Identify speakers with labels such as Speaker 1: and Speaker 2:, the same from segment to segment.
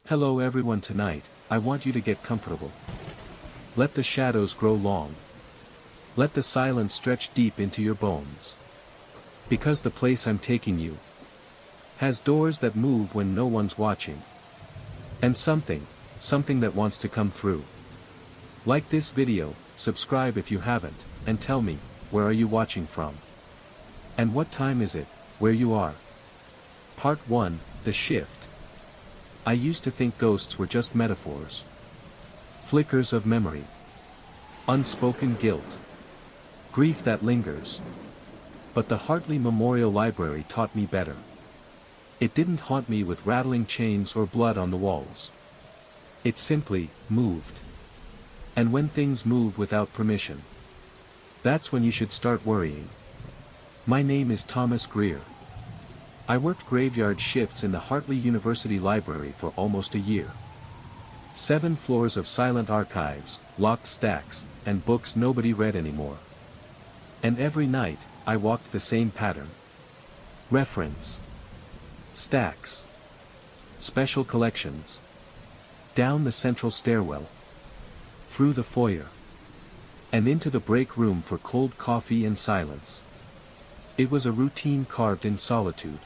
Speaker 1: Hello everyone, tonight, I want you to get comfortable. Let the shadows grow long. Let the silence stretch deep into your bones. Because the place I'm taking you has doors that move when no one's watching. And something that wants to come through. Like this video, subscribe if you haven't, and tell me, where are you watching from? And what time is it, where you are? Part 1, The Shift. I used to think ghosts were just metaphors. Flickers of memory. Unspoken guilt. Grief that lingers. But the Hartley Memorial Library taught me better. It didn't haunt me with rattling chains or blood on the walls. It simply moved. And when things move without permission, that's when you should start worrying. My name is Thomas Greer. I worked graveyard shifts in the Hartley University Library for almost a year. 7 floors of silent archives, locked stacks, and books nobody read anymore. And every night, I walked the same pattern. Reference. Stacks. Special collections. Down the central stairwell. Through the foyer. And into the break room for cold coffee and silence. It was a routine carved in solitude.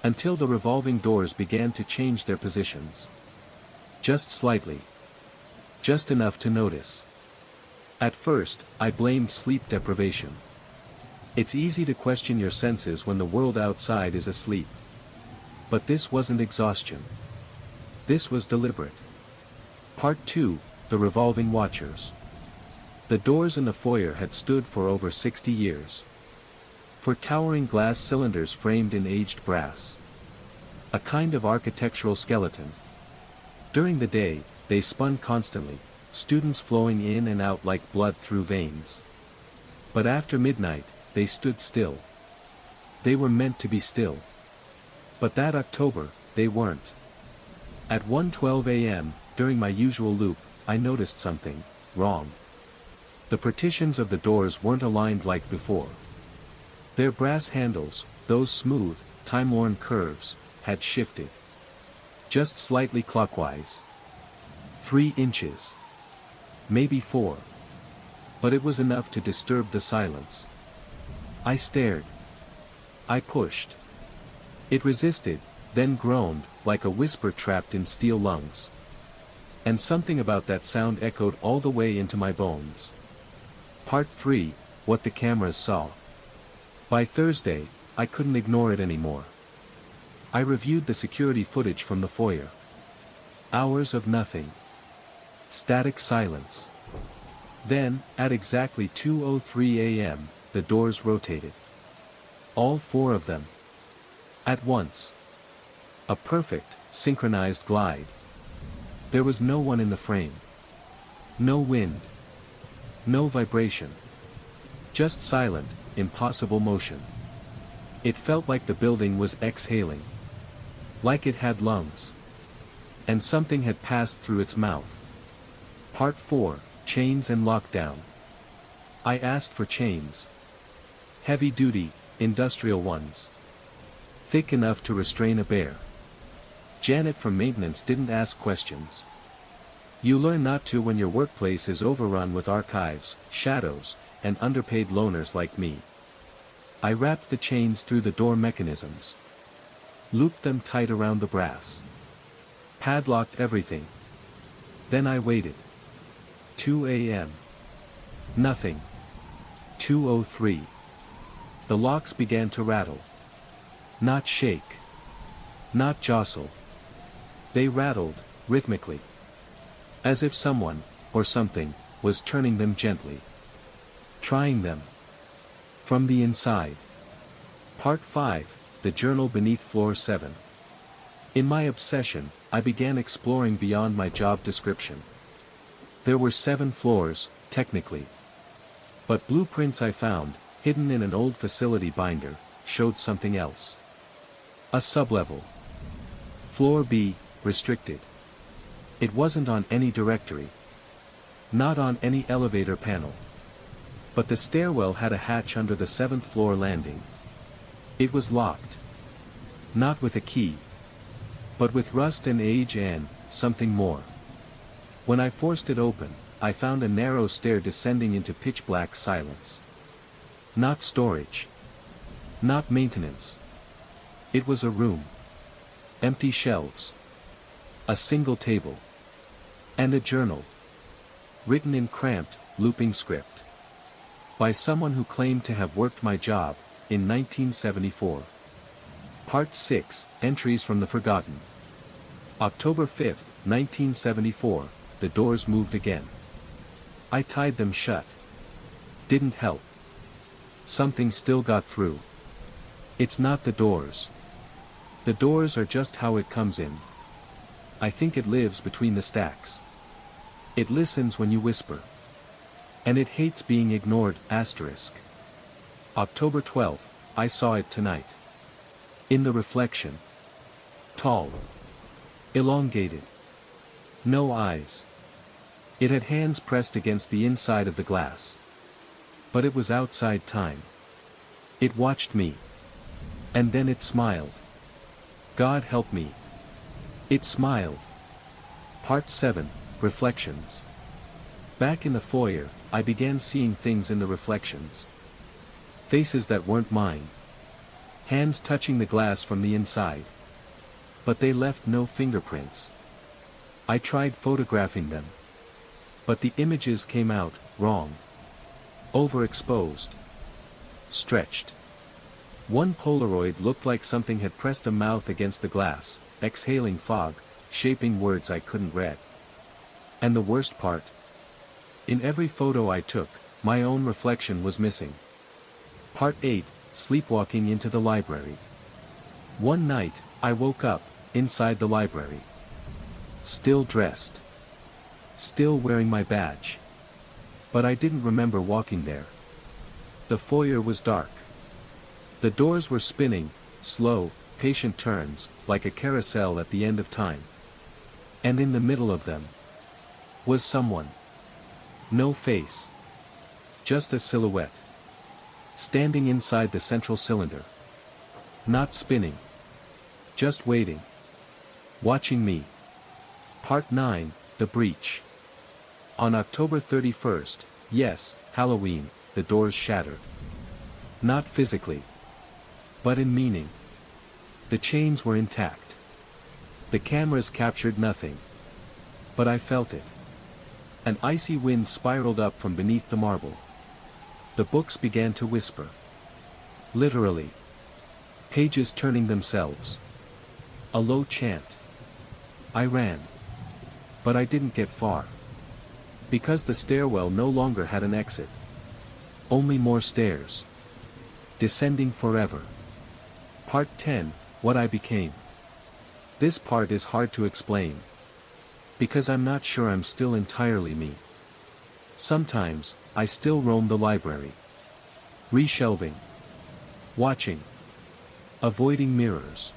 Speaker 1: Until the revolving doors began to change their positions. Just slightly. Just enough to notice. At first, I blamed sleep deprivation. It's easy to question your senses when the world outside is asleep. But this wasn't exhaustion. This was deliberate. Part 2, The Revolving Watchers. The doors in the foyer had stood for over 60 years. For towering glass cylinders framed in aged brass. A kind of architectural skeleton. During the day, they spun constantly, students flowing in and out like blood through veins. But after midnight, they stood still. They were meant to be still. But that October, they weren't. At 1:12 a.m., during my usual loop, I noticed something wrong. The partitions of the doors weren't aligned like before. Their brass handles, those smooth, time-worn curves, had shifted. Just slightly clockwise. 3 inches. Maybe 4. But it was enough to disturb the silence. I stared. I pushed. It resisted, then groaned, like a whisper trapped in steel lungs. And something about that sound echoed all the way into my bones. Part 3, What the Cameras Saw. By Thursday, I couldn't ignore it anymore. I reviewed the security footage from the foyer. Hours of nothing. Static silence. Then, at exactly 2:03 a.m., the doors rotated. All 4 of them. At once. A perfect, synchronized glide. There was no one in the frame. No wind. No vibration. Just silent, impossible motion. It felt like the building was exhaling. Like it had lungs. And something had passed through its mouth. Part 4, Chains and Lockdown. I asked for chains. Heavy-duty, industrial ones. Thick enough to restrain a bear. Janet from maintenance didn't ask questions. You learn not to when your workplace is overrun with archives, shadows, and underpaid loners like me. I wrapped the chains through the door mechanisms. Looped them tight around the brass. Padlocked everything. Then I waited. 2 a.m. Nothing. 2:03. The locks began to rattle. Not shake. Not jostle. They rattled, rhythmically. As if someone, or something, was turning them gently. Trying them. From the inside. Part 5, The Journal Beneath Floor 7. In my obsession, I began exploring beyond my job description. There were 7 floors, technically. But blueprints I found, hidden in an old facility binder, showed something else. A sublevel. Floor B, restricted. It wasn't on any directory. Not on any elevator panel. But the stairwell had a hatch under the 7th floor landing. It was locked. Not with a key. but with rust and age and something more. When I forced it open, I found a narrow stair descending into pitch-black silence. Not storage. Not maintenance. It was a room. Empty shelves. A single table. And a journal. Written in cramped, looping script. By someone who claimed to have worked my job, in 1974. Part 6, Entries from the Forgotten. October 5, 1974, the doors moved again. I tied them shut. Didn't help. Something still got through. It's not the doors. The doors are just how it comes in. I think it lives between the stacks. It listens when you whisper. And it hates being ignored, asterisk. October 12, I saw it tonight. In the reflection. Tall. Elongated. No eyes. It had hands pressed against the inside of the glass. But it was outside time. It watched me. And then it smiled. God help me. It smiled. Part 7, Reflections. Back in the foyer, I began seeing things in the reflections. Faces that weren't mine. Hands touching the glass from the inside. But they left no fingerprints. I tried photographing them. But the images came out wrong. Overexposed. Stretched. One Polaroid looked like something had pressed a mouth against the glass, exhaling fog, shaping words I couldn't read. And the worst part? In every photo I took, my own reflection was missing. Part 8, Sleepwalking into the library. One night, I woke up, inside the library. Still dressed. Still wearing my badge. But I didn't remember walking there. The foyer was dark. The doors were spinning, slow, patient turns, like a carousel at the end of time. And in the middle of them was someone. No face. Just a silhouette. Standing inside the central cylinder. Not spinning. Just waiting. Watching me. Part 9, The Breach. On October 31st, yes, Halloween, the doors shattered. Not physically. But in meaning. The chains were intact. The cameras captured nothing. But I felt it. An icy wind spiraled up from beneath the marble. The books began to whisper. Literally. Pages turning themselves. A low chant. I ran. But I didn't get far. Because the stairwell no longer had an exit. Only more stairs. Descending forever. Part 10, What I Became. This part is hard to explain. Because I'm not sure I'm still entirely me. Sometimes, I still roam the library. Reshelving. Watching. Avoiding mirrors.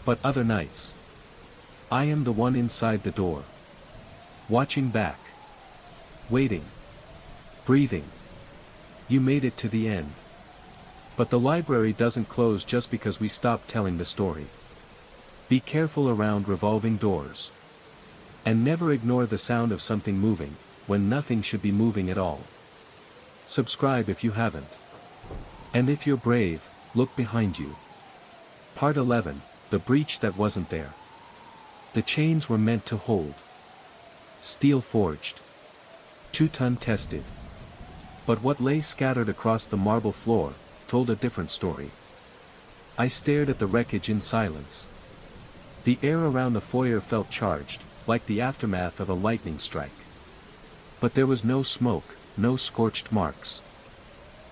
Speaker 1: But other nights. I am the one inside the door. Watching back. Waiting. Breathing. You made it to the end. But the library doesn't close just because we stop telling the story. Be careful around revolving doors. And never ignore the sound of something moving, when nothing should be moving at all. Subscribe if you haven't. And if you're brave, look behind you. Part 11, The Breach That Wasn't There. The chains were meant to hold. Steel forged. 2-ton tested. But what lay scattered across the marble floor, told a different story. I stared at the wreckage in silence. The air around the foyer felt charged, like the aftermath of a lightning strike. But there was no smoke, no scorched marks.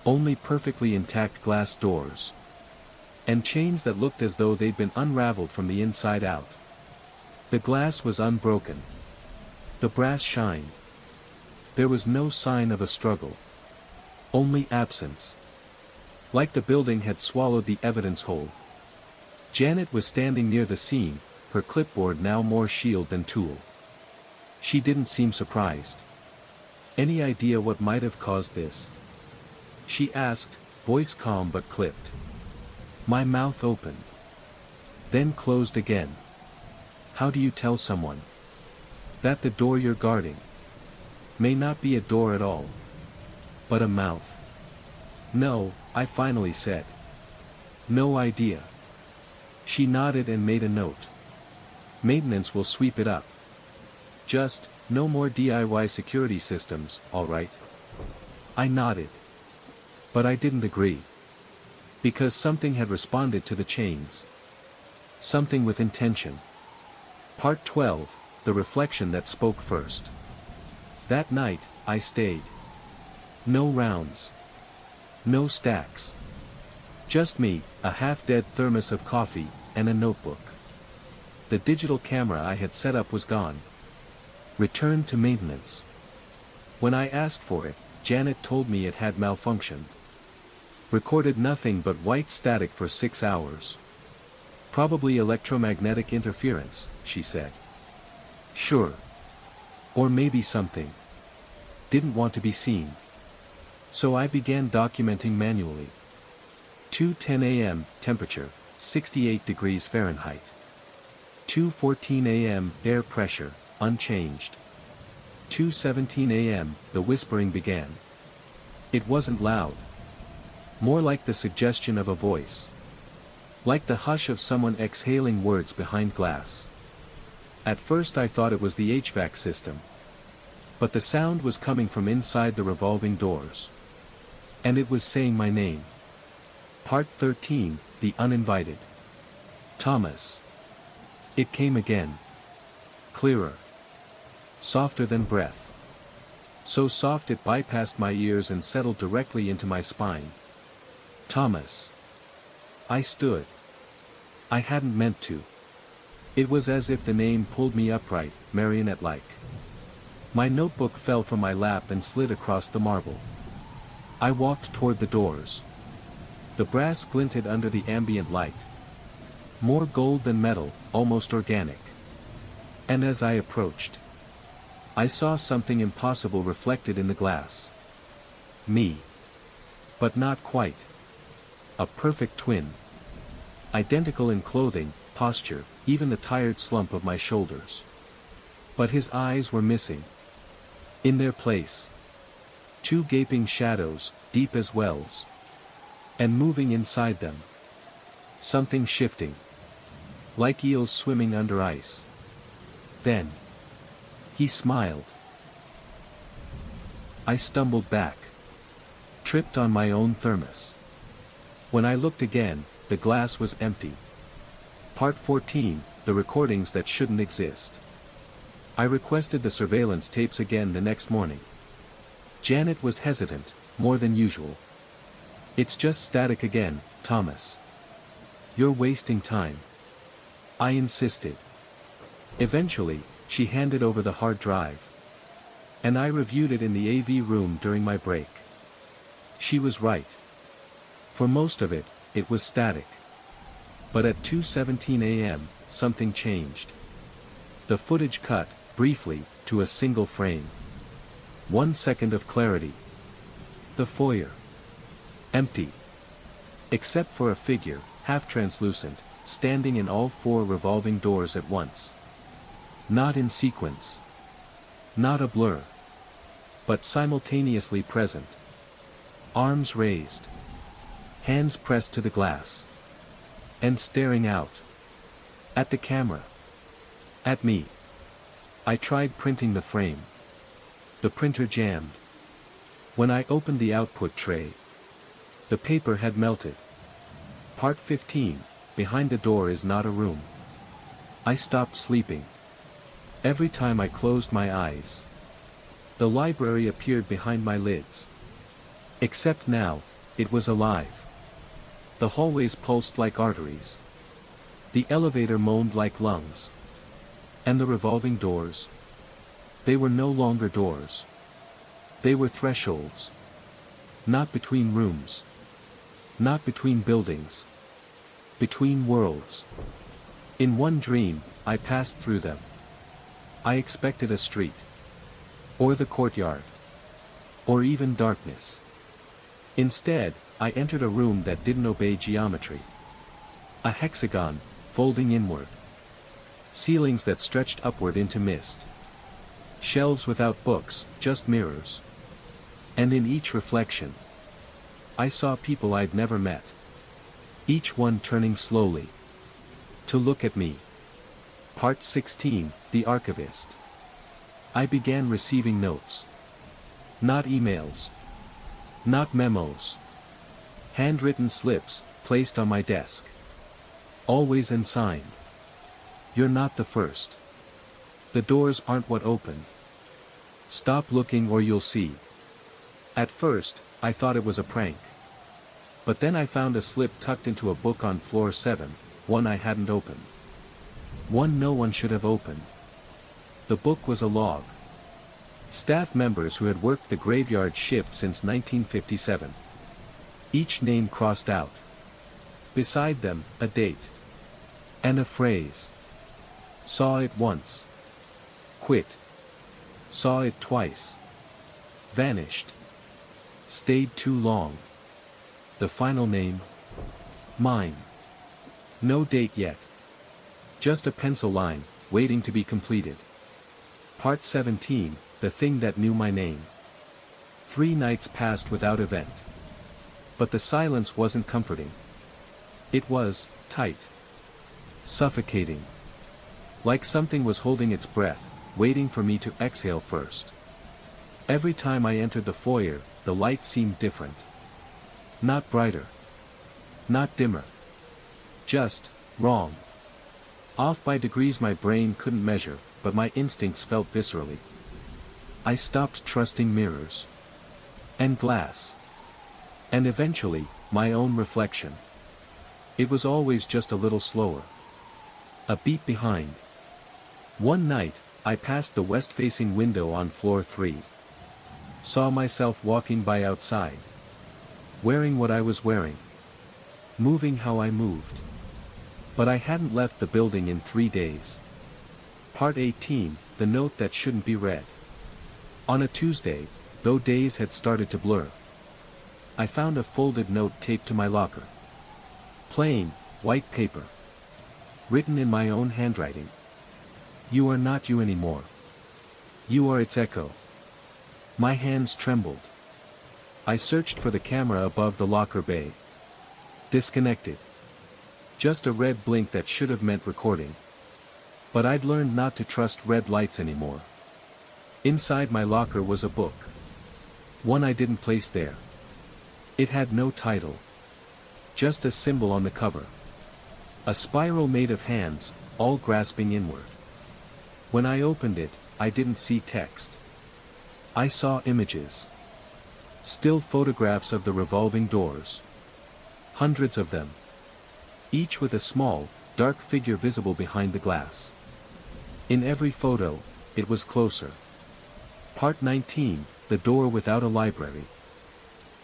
Speaker 1: Only perfectly intact glass doors. And chains that looked as though they'd been unraveled from the inside out. The glass was unbroken. The brass shined. There was no sign of a struggle. Only absence. Like the building had swallowed the evidence whole. Janet was standing near the scene, her clipboard now more shield than tool. She didn't seem surprised. Any idea what might have caused this? She asked, voice calm but clipped. My mouth opened. Then closed again. How do you tell someone that the door you're guarding may not be a door at all, but a mouth? No, I finally said. No idea. She nodded and made a note. Maintenance will sweep it up. Just, no more DIY security systems, alright? I nodded. But I didn't agree. Because something had responded to the chains. Something with intention. Part 12, the reflection that spoke first. That night, I stayed. No rounds. No stacks. Just me, a half-dead thermos of coffee, and a notebook. The digital camera I had set up was gone. Returned to maintenance. When I asked for it, Janet told me it had malfunctioned. Recorded nothing but white static for 6 hours. Probably electromagnetic interference, she said. Sure. Or maybe something. Didn't want to be seen. So I began documenting manually. 2:10 a.m., temperature, 68 degrees Fahrenheit. 2:14 a.m., air pressure, unchanged. 2:17 a.m., the whispering began. It wasn't loud. More like the suggestion of a voice. Like the hush of someone exhaling words behind glass. At first I thought it was the HVAC system. But the sound was coming from inside the revolving doors. And it was saying my name. Part 13, The Uninvited. Thomas. It came again. Clearer. Softer than breath. So soft it bypassed my ears and settled directly into my spine. Thomas. I stood. I hadn't meant to. It was as if the name pulled me upright, marionette-like. My notebook fell from my lap and slid across the marble. I walked toward the doors. The brass glinted under the ambient light. More gold than metal, almost organic. And as I approached, I saw something impossible reflected in the glass. Me. But not quite. A perfect twin. Identical in clothing, posture, even the tired slump of my shoulders. But his eyes were missing. In their place. 2 gaping shadows, deep as wells. And moving inside them. Something shifting. Like eels swimming under ice. Then. He smiled. I stumbled back. Tripped on my own thermos. When I looked again, the glass was empty. Part 14, the recordings that shouldn't exist. I requested the surveillance tapes again the next morning. Janet was hesitant, more than usual. It's just static again, Thomas. You're wasting time. I insisted. Eventually, she handed over the hard drive. And I reviewed it in the AV room during my break. She was right. For most of it, it was static. But at 2:17 a.m., something changed. The footage cut, briefly, to a single frame. 1 second of clarity. The foyer. Empty. Except for a figure, half translucent, standing in all 4 revolving doors at once. Not in sequence. Not a blur. But simultaneously present. Arms raised. Hands pressed to the glass. And staring out. At the camera. At me. I tried printing the frame. The printer jammed. When I opened the output tray, the paper had melted. Part 15, behind the door is not a room. I stopped sleeping. Every time I closed my eyes, the library appeared behind my lids. Except now, it was alive. The hallways pulsed like arteries. The elevator moaned like lungs. And the revolving doors? They were no longer doors. They were thresholds. Not between rooms. Not between buildings. Between worlds. In one dream, I passed through them. I expected a street. Or the courtyard. Or even darkness. Instead, I entered a room that didn't obey geometry. A hexagon, folding inward. Ceilings that stretched upward into mist. Shelves without books, just mirrors. And in each reflection, I saw people I'd never met. Each one turning slowly to look at me. Part 16, The Archivist. I began receiving notes. Not emails. Not memos. Handwritten slips, placed on my desk. Always and signed. You're not the first. The doors aren't what open. Stop looking or you'll see. At first, I thought it was a prank. But then I found a slip tucked into a book on floor 7, one I hadn't opened. One no one should have opened. The book was a log. Staff members who had worked the graveyard shift since 1957. Each name crossed out. Beside them, a date. And a phrase. Saw it once. Quit. Saw it twice. Vanished. Stayed too long. The final name? Mine. No date yet. Just a pencil line, waiting to be completed. Part 17, The Thing That Knew My Name. 3 nights passed without event. But the silence wasn't comforting. It was tight. Suffocating. Like something was holding its breath, waiting for me to exhale first. Every time I entered the foyer, the light seemed different. Not brighter. Not dimmer. Just wrong. Off by degrees my brain couldn't measure, but my instincts felt viscerally. I stopped trusting mirrors. And glass. And eventually, my own reflection. It was always just a little slower. A beat behind. One night, I passed the west-facing window on floor 3. Saw myself walking by outside. Wearing what I was wearing. Moving how I moved. But I hadn't left the building in 3 days. Part 18, The Note That Shouldn't Be Read. On a Tuesday, though days had started to blur, I found a folded note taped to my locker. Plain, white paper. Written in my own handwriting. You are not you anymore. You are its echo. My hands trembled. I searched for the camera above the locker bay. Disconnected. Just a red blink that should have meant recording. But I'd learned not to trust red lights anymore. Inside my locker was a book. One I didn't place there. It had no title. Just a symbol on the cover. A spiral made of hands, all grasping inward. When I opened it, I didn't see text. I saw images. Still photographs of the revolving doors. Hundreds of them. Each with a small, dark figure visible behind the glass. In every photo, it was closer. Part 19, The Door Without a Library.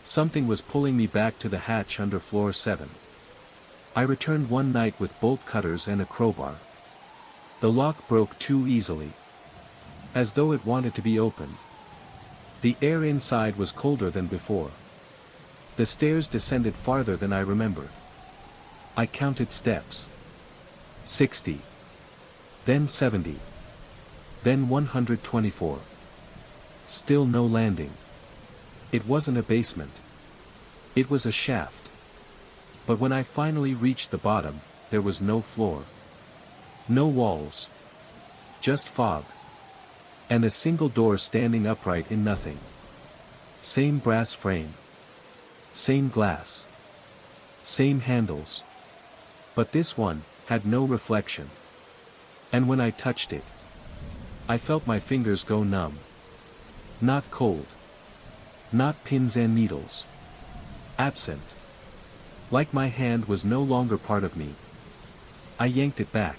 Speaker 1: Something was pulling me back to the hatch under floor 7. I returned one night with bolt cutters and a crowbar. The lock broke too easily. As though it wanted to be opened. The air inside was colder than before. The stairs descended farther than I remembered. I counted steps. 60. Then 70. Then 124. Still no landing. It wasn't a basement. It was a shaft. But when I finally reached the bottom, there was no floor. No walls. Just fog. And a single door standing upright in nothing. Same brass frame. Same glass. Same handles. But this one had no reflection. And when I touched it, I felt my fingers go numb. Not cold. Not pins and needles. Absent. Like my hand was no longer part of me. I yanked it back.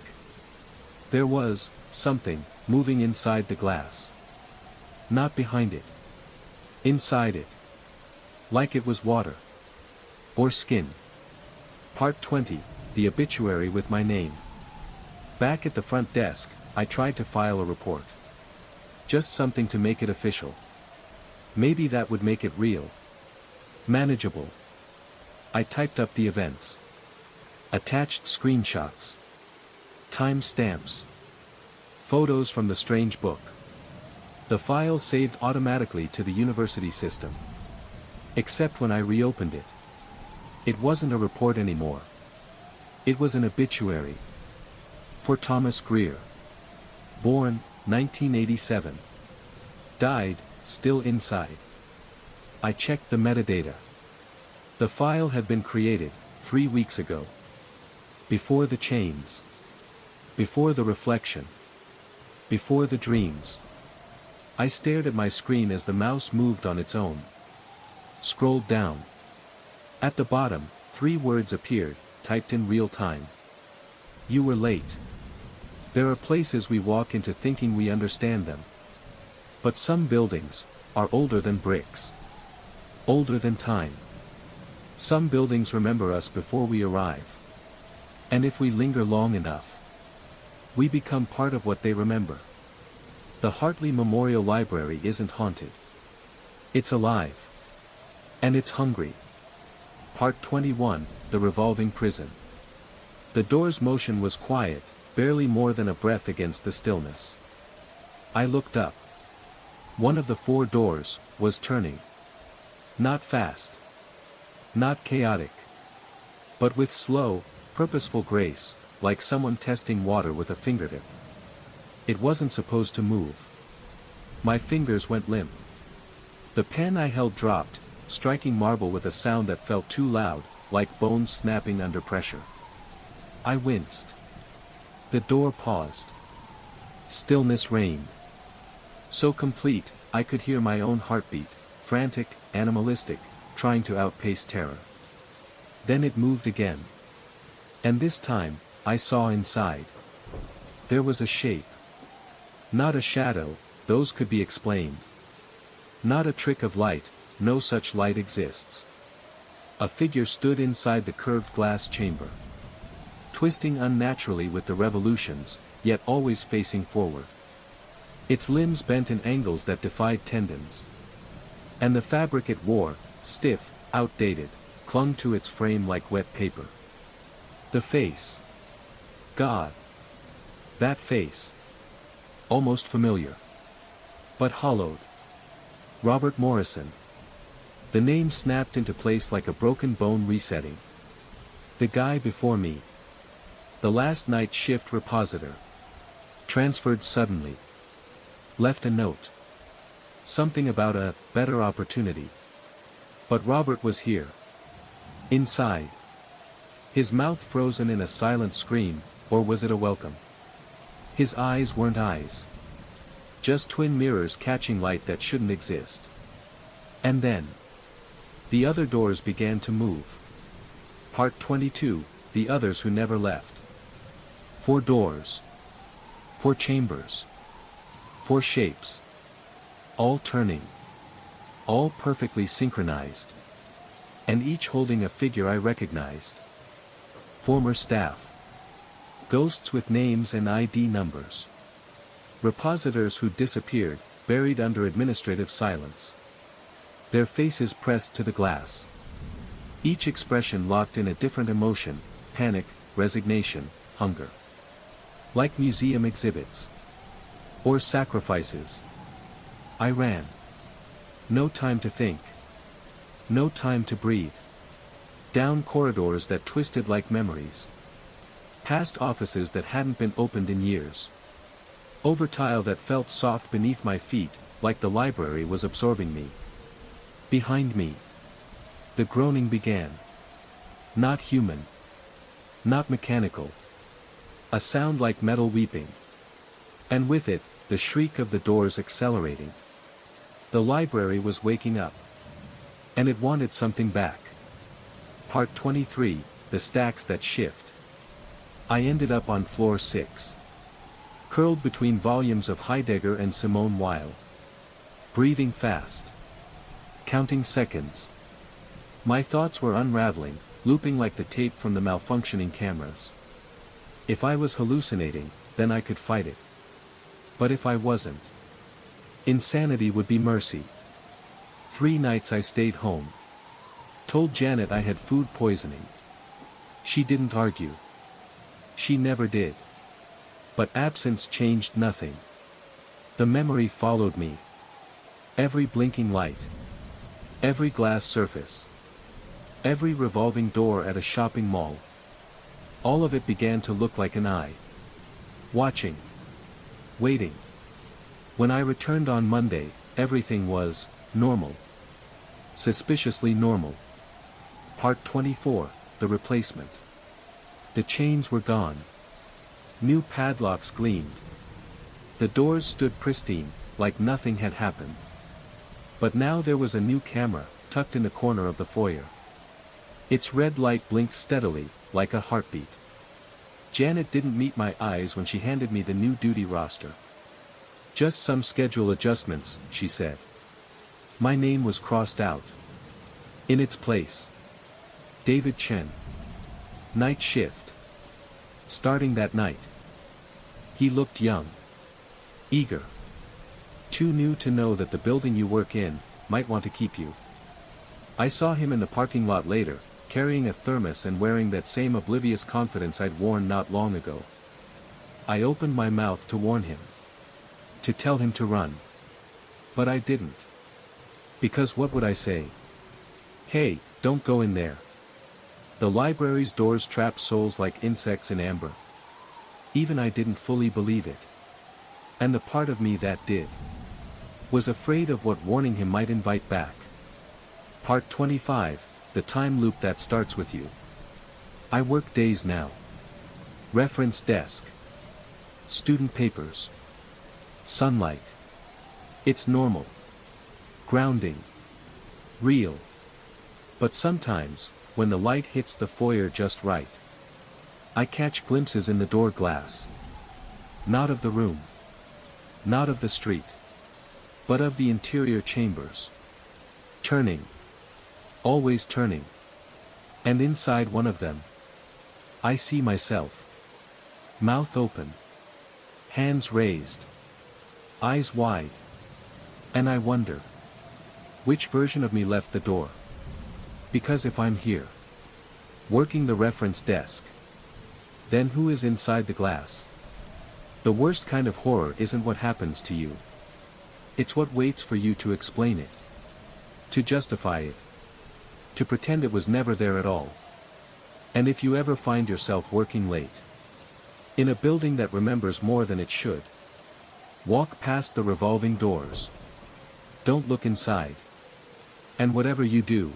Speaker 1: There was something moving inside the glass. Not behind it. Inside it. Like it was water. Or skin. Part 20, The Obituary with my name. Back at the front desk, I tried to file a report. Just something to make it official. Maybe that would make it real. Manageable. I typed up the events. Attached screenshots. Time stamps. Photos from the strange book. The file saved automatically to the university system. Except when I reopened it. It wasn't a report anymore. It was an obituary. For Thomas Greer. Born, 1987. Died, still inside. I checked the metadata. The file had been created, 3 weeks ago. Before the chains. Before the reflection. Before the dreams. I stared at my screen as the mouse moved on its own. Scrolled down. At the bottom, 3 words appeared, typed in real time. You were late. There are places we walk into thinking we understand them. But some buildings are older than bricks. Older than time. Some buildings remember us before we arrive. And if we linger long enough, we become part of what they remember. The Hartley Memorial Library isn't haunted. It's alive. And it's hungry. Part 21, The Revolving Prison. The door's motion was quiet, barely more than a breath against the stillness. I looked up. One of the 4 doors was turning. Not fast. Not chaotic. But with slow, purposeful grace, like someone testing water with a fingertip. It wasn't supposed to move. My fingers went limp. The pen I held dropped, striking marble with a sound that felt too loud, like bones snapping under pressure. I winced. The door paused. Stillness reigned. So complete, I could hear my own heartbeat, frantic, animalistic, trying to outpace terror. Then it moved again. And this time, I saw inside. There was a shape. Not a shadow, those could be explained. Not a trick of light, no such light exists. A figure stood inside the curved glass chamber. Twisting unnaturally with the revolutions, yet always facing forward. Its limbs bent in angles that defied tendons. And the fabric it wore, stiff, outdated, clung to its frame like wet paper. The face. God. That face. Almost familiar. But hollowed. Robert Morrison. The name snapped into place like a broken bone resetting. The guy before me. The last night shift repositor. Transferred suddenly. Left a note. Something about a better opportunity. But Robert was here. Inside. His mouth frozen in a silent scream, or was it a welcome? His eyes weren't eyes. Just twin mirrors catching light that shouldn't exist. And then. The other doors began to move. Part 22, The Others Who Never Left. 4 doors. 4 chambers. 4 shapes. All turning. All perfectly synchronized. And each holding a figure I recognized. Former staff. Ghosts with names and ID numbers. Repositors who disappeared, buried under administrative silence. Their faces pressed to the glass. Each expression locked in a different emotion, panic, resignation, hunger. Like museum exhibits. Or sacrifices. I ran. No time to think. No time to breathe. Down corridors that twisted like memories. Past offices that hadn't been opened in years. Over tile that felt soft beneath my feet, like the library was absorbing me. Behind me. The groaning began. Not human. Not mechanical. A sound like metal weeping. And with it, the shriek of the doors accelerating. The library was waking up. And it wanted something back. Part 23, The Stacks That Shift. I ended up on floor 6. Curled between volumes of Heidegger and Simone Weil. Breathing fast. Counting seconds. My thoughts were unraveling, looping like the tape from the malfunctioning cameras. If I was hallucinating, then I could fight it. But if I wasn't, insanity would be mercy. 3 nights I stayed home. Told Janet I had food poisoning. She didn't argue. She never did. But absence changed nothing. The memory followed me. Every blinking light. Every glass surface. Every revolving door at a shopping mall. All of it began to look like an eye. Watching. Waiting. When I returned on Monday, everything was normal. Suspiciously normal. Part 24, The Replacement. The chains were gone. New padlocks gleamed. The doors stood pristine, like nothing had happened. But now there was a new camera, tucked in the corner of the foyer. Its red light blinked steadily, like a heartbeat. Janet didn't meet my eyes when she handed me the new duty roster. Just some schedule adjustments, she said. My name was crossed out. In its place. David Chen. Night shift. Starting that night. He looked young. Eager. Too new to know that the building you work in might want to keep you. I saw him in the parking lot later, carrying a thermos and wearing that same oblivious confidence I'd worn not long ago. I opened my mouth to warn him. To tell him to run. But I didn't. Because what would I say? Hey, don't go in there. The library's doors trap souls like insects in amber. Even I didn't fully believe it. And the part of me that did was afraid of what warning him might invite back. Part 25, The Time Loop That Starts With You. I work days now. Reference desk. Student papers. Sunlight. It's normal. Grounding. Real. But sometimes, when the light hits the foyer just right, I catch glimpses in the door glass. Not of the room. Not of the street. But of the interior chambers. Turning. Always turning. And inside one of them, I see myself. Mouth open. Hands raised. Eyes wide. And I wonder, which version of me left the door? Because if I'm here, working the reference desk, then who is inside the glass? The worst kind of horror isn't what happens to you. It's what waits for you to explain it. To justify it. To pretend it was never there at all. And if you ever find yourself working late, in a building that remembers more than it should, walk past the revolving doors. Don't look inside. And whatever you do,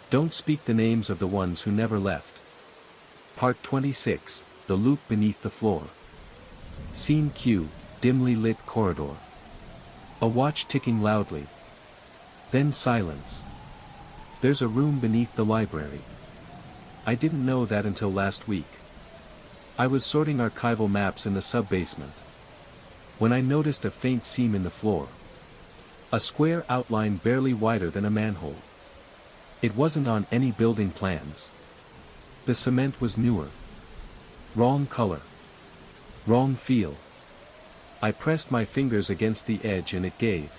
Speaker 1: don't speak the names of the ones who never left. Part 26, The Loop Beneath the Floor. Scene Q, dimly lit corridor. A watch ticking loudly. Then silence. There's a room beneath the library. I didn't know that until last week. I was sorting archival maps in the sub-basement, when I noticed a faint seam in the floor. A square outline barely wider than a manhole. It wasn't on any building plans. The cement was newer. Wrong color. Wrong feel. I pressed my fingers against the edge and it gave.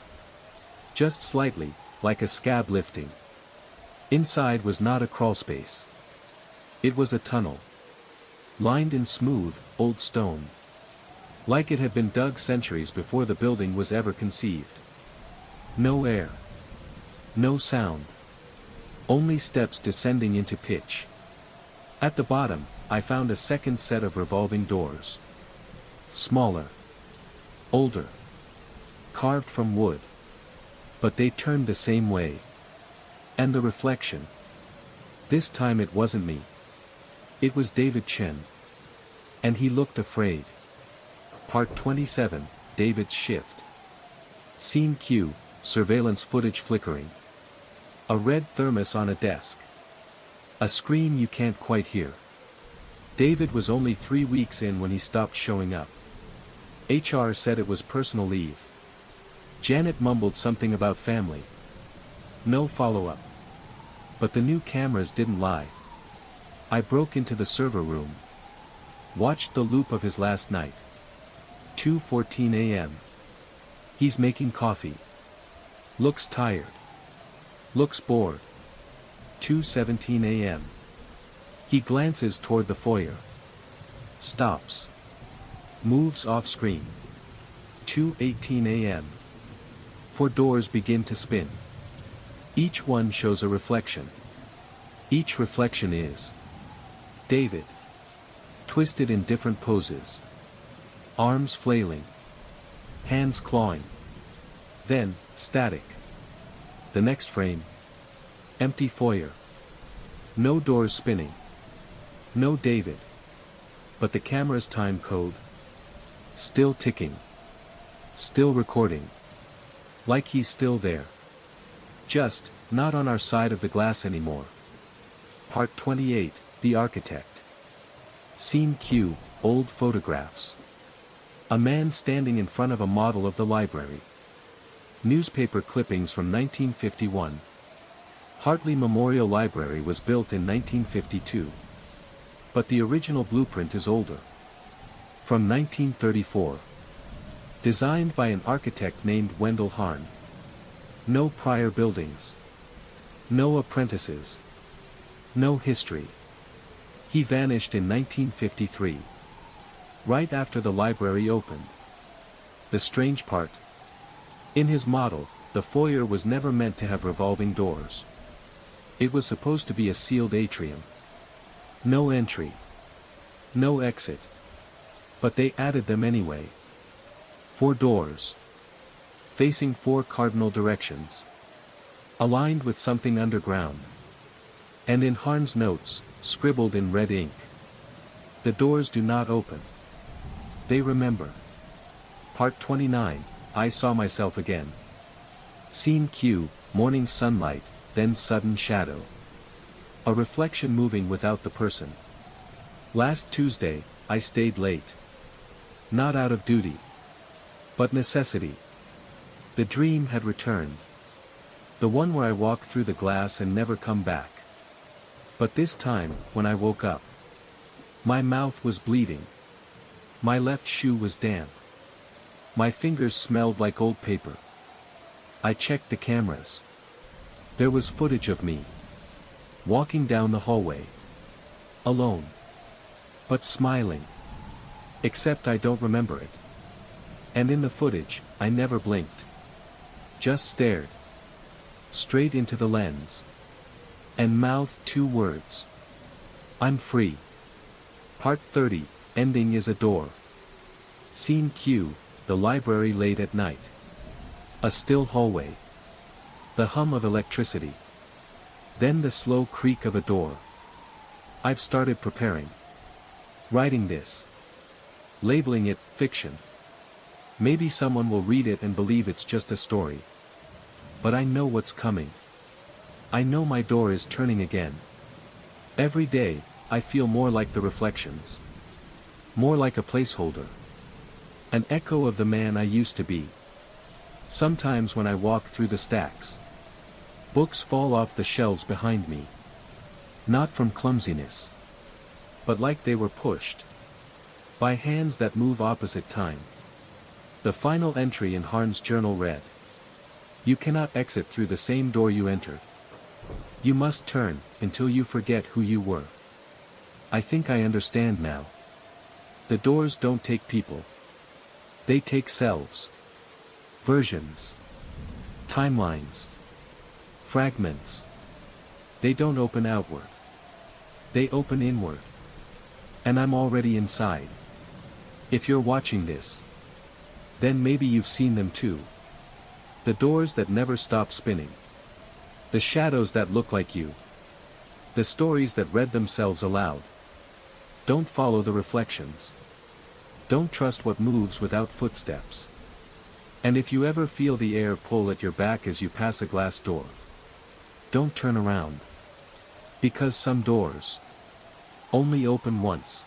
Speaker 1: Just slightly, like a scab lifting. Inside was not a crawlspace. It was a tunnel. Lined in smooth, old stone. Like it had been dug centuries before the building was ever conceived. No air. No sound. Only steps descending into pitch. At the bottom, I found a second set of revolving doors. Smaller. Older. Carved from wood. But they turned the same way. And the reflection. This time it wasn't me. It was David Chen. And he looked afraid. Part 27, David's Shift. Scene Q, surveillance footage flickering. A red thermos on a desk. A scream you can't quite hear. David was only 3 weeks in when he stopped showing up. HR said it was personal leave. Janet mumbled something about family. No follow-up. But the new cameras didn't lie. I broke into the server room. Watched the loop of his last night. 2:14 a.m. He's making coffee. Looks tired. Looks bored. 2:17 a.m. He glances toward the foyer. Stops. Moves off screen. 2:18 a.m. 4 doors begin to spin. Each one shows a reflection. Each reflection is David. Twisted in different poses. Arms flailing. Hands clawing. Then, static. The next frame. Empty foyer. No doors spinning. No David. But the camera's time code. Still ticking. Still recording. Like he's still there. Just, not on our side of the glass anymore. Part 28, The Architect. Scene Q, Old photographs. A man standing in front of a model of the library. Newspaper clippings from 1951. Hartley Memorial Library was built in 1952. But the original blueprint is older. From 1934. Designed by an architect named Wendell Harn. No prior buildings. No apprentices. No history. He vanished in 1953. Right after the library opened. The strange part. In his model, the foyer was never meant to have revolving doors. It was supposed to be a sealed atrium. No entry. No exit. But they added them anyway. 4 doors. Facing 4 cardinal directions. Aligned with something underground. And in Harn's notes, scribbled in red ink. The doors do not open. They remember. Part 29, I saw myself again. Scene Q, morning sunlight, then sudden shadow. A reflection moving without the person. Last Tuesday, I stayed late. Not out of duty. But necessity. The dream had returned. The one where I walk through the glass and never come back. But this time, when I woke up, my mouth was bleeding. My left shoe was damp. My fingers smelled like old paper. I checked the cameras. There was footage of me walking down the hallway. Alone. But smiling. Except I don't remember it. And in the footage, I never blinked. Just stared. Straight into the lens. And mouthed 2 words. I'm free. Part 30, ending is a door. Scene Q, the library late at night. A still hallway. The hum of electricity. Then the slow creak of a door. I've started preparing. Writing this. Labeling it, fiction. Maybe someone will read it and believe it's just a story. But I know what's coming. I know my door is turning again. Every day, I feel more like the reflections. More like a placeholder. An echo of the man I used to be. Sometimes when I walk through the stacks, books fall off the shelves behind me. Not from clumsiness. But like they were pushed. By hands that move opposite time. The final entry in Harn's journal read. You cannot exit through the same door you entered. You must turn, until you forget who you were. I think I understand now. The doors don't take people. They take selves. Versions. Timelines. Fragments. They don't open outward. They open inward. And I'm already inside. If you're watching this, then maybe you've seen them too. The doors that never stop spinning. The shadows that look like you. The stories that read themselves aloud. Don't follow the reflections. Don't trust what moves without footsteps. And if you ever feel the air pull at your back as you pass a glass door, don't turn around. Because some doors only open once.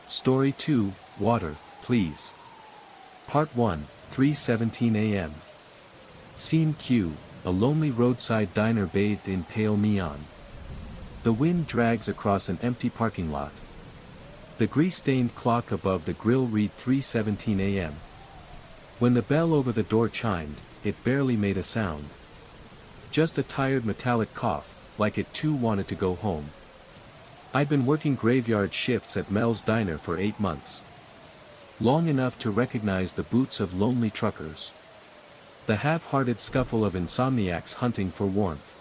Speaker 1: Story 2, Water, Please. Part 1, 3:17 a.m. Scene Q, a lonely roadside diner bathed in pale neon. The wind drags across an empty parking lot. The grease-stained clock above the grill read 3:17 a.m. When the bell over the door chimed, it barely made a sound. Just a tired metallic cough, like it too wanted to go home. I'd been working graveyard shifts at Mel's Diner for 8 months. Long enough to recognize the boots of lonely truckers. The half-hearted scuffle of insomniacs hunting for warmth.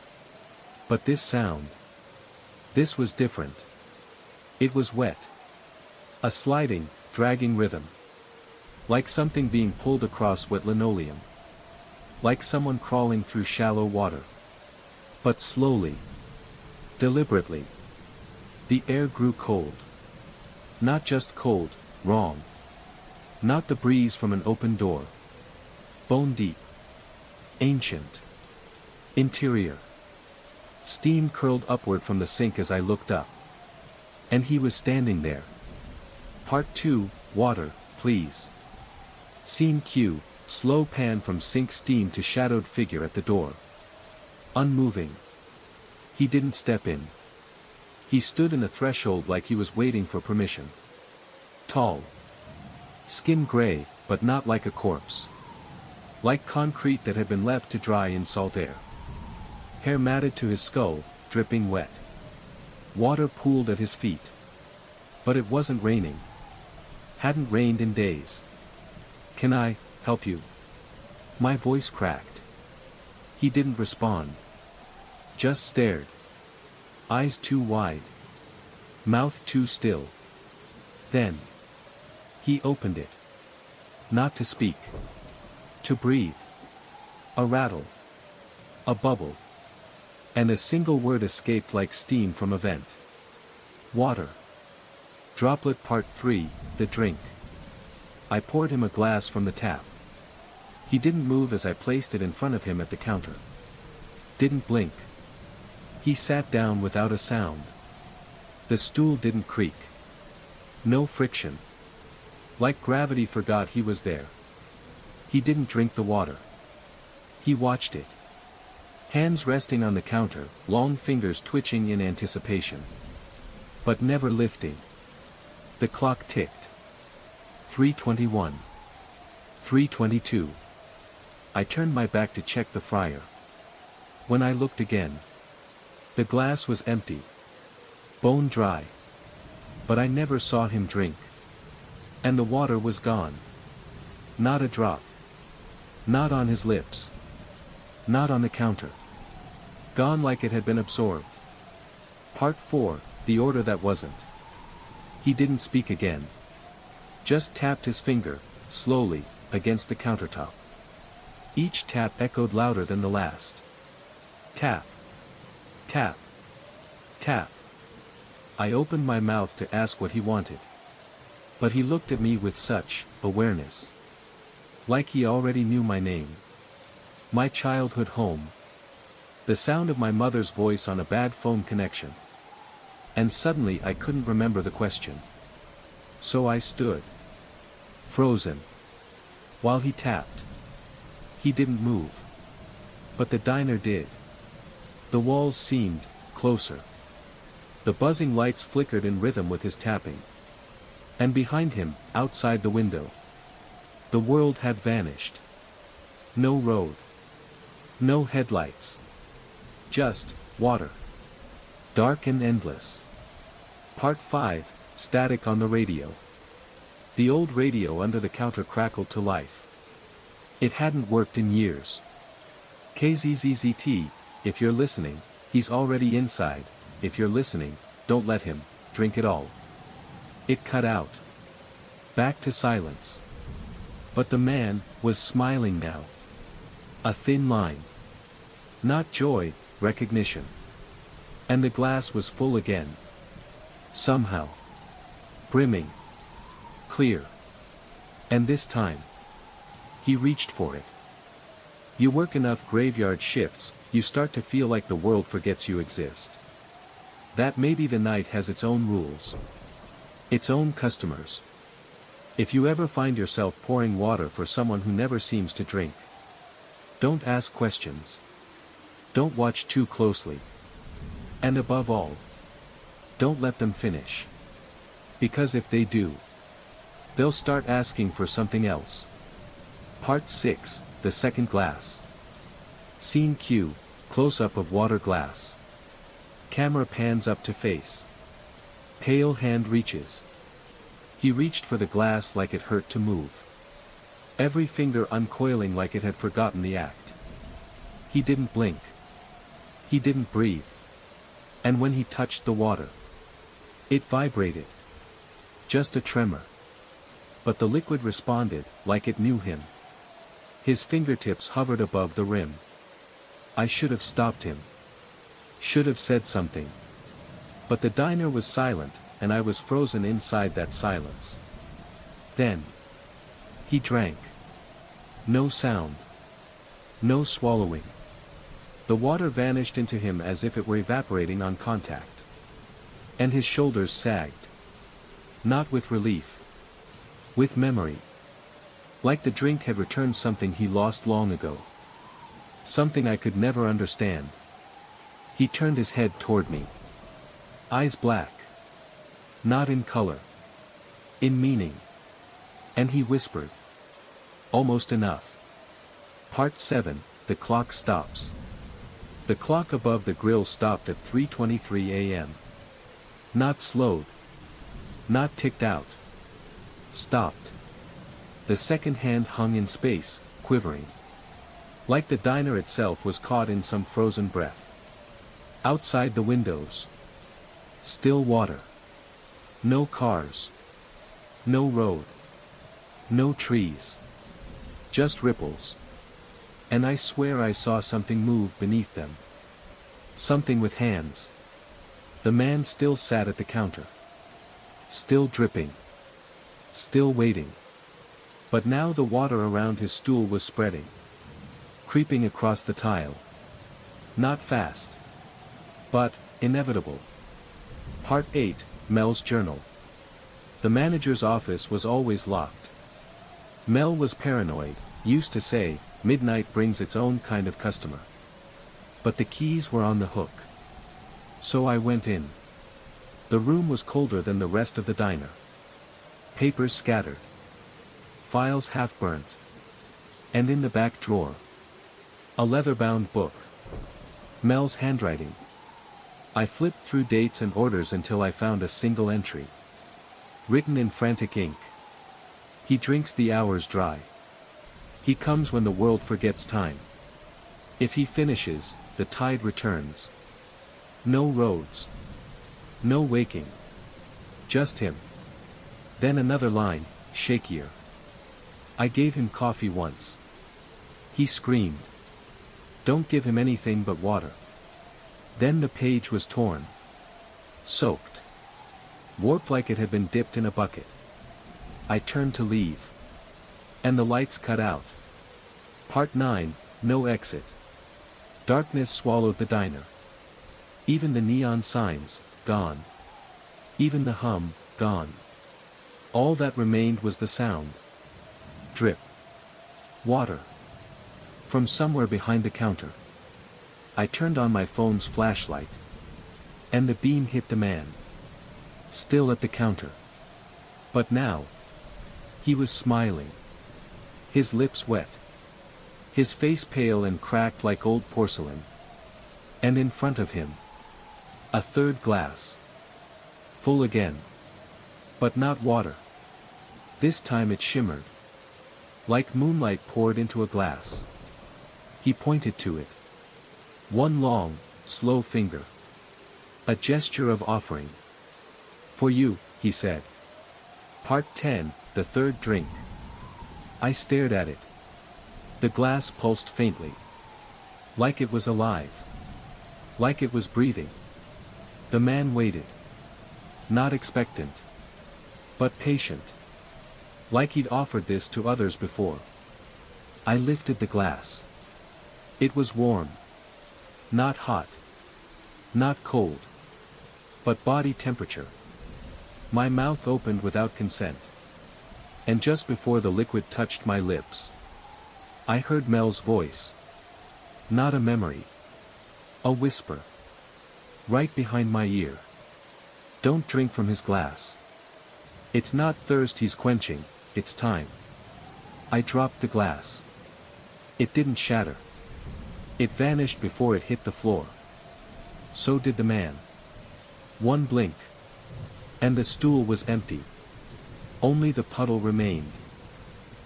Speaker 1: But this sound. This was different. It was wet. A sliding, dragging rhythm. Like something being pulled across wet linoleum. Like someone crawling through shallow water. But slowly. Deliberately. The air grew cold. Not just cold, wrong. Not the breeze from an open door. Bone deep. Ancient. Interior. Steam curled upward from the sink as I looked up. And he was standing there. Part 2, water, please. Scene Q, slow pan from sink steam to shadowed figure at the door. Unmoving. He didn't step in. He stood in the threshold like he was waiting for permission. Tall. Skin gray, but not like a corpse. Like concrete that had been left to dry in salt air. Hair matted to his skull, dripping wet. Water pooled at his feet. But it wasn't raining. Hadn't rained in days. "Can I help you?" My voice cracked. He didn't respond. Just stared. Eyes too wide. Mouth too still. Then. He opened it. Not to speak. To breathe. A rattle. A bubble. And a single word escaped like steam from a vent. Water. Droplet Part 3, the drink. I poured him a glass from the tap. He didn't move as I placed it in front of him at the counter. Didn't blink. He sat down without a sound. The stool didn't creak. No friction. Like gravity forgot he was there. He didn't drink the water. He watched it. Hands resting on the counter, long fingers twitching in anticipation. But never lifting. The clock ticked. 3:21. 3:22. I turned my back to check the fryer. When I looked again. The glass was empty. Bone dry. But I never saw him drink. And the water was gone. Not a drop. Not on his lips. Not on the counter. Gone like it had been absorbed. Part 4, the order that wasn't. He didn't speak again. Just tapped his finger, slowly, against the countertop. Each tap echoed louder than the last. Tap. Tap. Tap. I opened my mouth to ask what he wanted. But he looked at me with such awareness. Like he already knew my name. My childhood home. The sound of my mother's voice on a bad phone connection. And suddenly I couldn't remember the question. So I stood. Frozen. While he tapped. He didn't move. But the diner did. The walls seemed closer. The buzzing lights flickered in rhythm with his tapping. And behind him, outside the window. The world had vanished. No road. No headlights. Just water. Dark and endless. Part 5, static on the radio. The old radio under the counter crackled to life. It hadn't worked in years. KZZZT, if you're listening, he's already inside. If you're listening, don't let him drink it all. It cut out. Back to silence. But the man was smiling now. A thin line. Not joy, recognition. And the glass was full again. Somehow. Brimming. Clear. And this time. He reached for it. You work enough graveyard shifts, you start to feel like the world forgets you exist. That maybe the night has its own rules. Its own customers. If you ever find yourself pouring water for someone who never seems to drink, don't ask questions. Don't watch too closely. And above all, don't let them finish. Because if they do, they'll start asking for something else. Part 6, the second glass. Scene Q, close-up of water glass. Camera pans up to face. Pale hand reaches. He reached for the glass like it hurt to move. Every finger uncoiling like it had forgotten the act. He didn't blink. He didn't breathe. And when he touched the water, it vibrated. Just a tremor. But the liquid responded, like it knew him. His fingertips hovered above the rim. I should have stopped him. Should have said something. But the diner was silent, and I was frozen inside that silence. Then he drank. No sound. No swallowing. The water vanished into him as if it were evaporating on contact. And his shoulders sagged. Not with relief. With memory. Like the drink had returned something he lost long ago. Something I could never understand. He turned his head toward me. Eyes black. Not in color. In meaning. And he whispered. Almost enough. Part 7, the clock stops. The clock above the grill stopped at 3:23 a.m. Not slowed. Not ticked out. Stopped. The second hand hung in space, quivering. Like the diner itself was caught in some frozen breath. Outside the windows. Still water. No cars. No road. No trees. Just ripples. And I swear I saw something move beneath them. Something with hands. The man still sat at the counter. Still dripping. Still waiting. But now the water around his stool was spreading. Creeping across the tile. Not fast. But, inevitable. Part 8, Mel's journal. The manager's office was always locked. Mel was paranoid, used to say, midnight brings its own kind of customer. But the keys were on the hook. So I went in. The room was colder than the rest of the diner. Papers scattered. Files half burnt. And in the back drawer, a leather-bound book. Mel's handwriting. I flipped through dates and orders until I found a single entry. Written in frantic ink. He drinks the hours dry. He comes when the world forgets time. If he finishes, the tide returns. No roads. No waking. Just him. Then another line, shakier. I gave him coffee once. He screamed. Don't give him anything but water. Then the page was torn. Soaked. Warped like it had been dipped in a bucket. I turned to leave. And the lights cut out. Part 9, no exit. Darkness swallowed the diner. Even the neon signs, gone. Even the hum, gone. All that remained was the sound. Drip. Water. From somewhere behind the counter. I turned on my phone's flashlight. And the beam hit the man. Still at the counter. But now. He was smiling. His lips wet. His face pale and cracked like old porcelain. And in front of him. A third glass. Full again. But not water. This time it shimmered. Like moonlight poured into a glass. He pointed to it. One long, slow finger. A gesture of offering. For you, he said. Part 10, the third drink. I stared at it. The glass pulsed faintly. Like it was alive. Like it was breathing. The man waited. Not expectant. But patient. Like he'd offered this to others before. I lifted the glass. It was warm. Not hot. Not cold. But body temperature. My mouth opened without consent. And just before the liquid touched my lips, I heard Mel's voice. Not a memory. A whisper. Right behind my ear. Don't drink from his glass. It's not thirst he's quenching, it's time. I dropped the glass. It didn't shatter. It vanished before it hit the floor. So did the man. One blink. And the stool was empty. Only the puddle remained.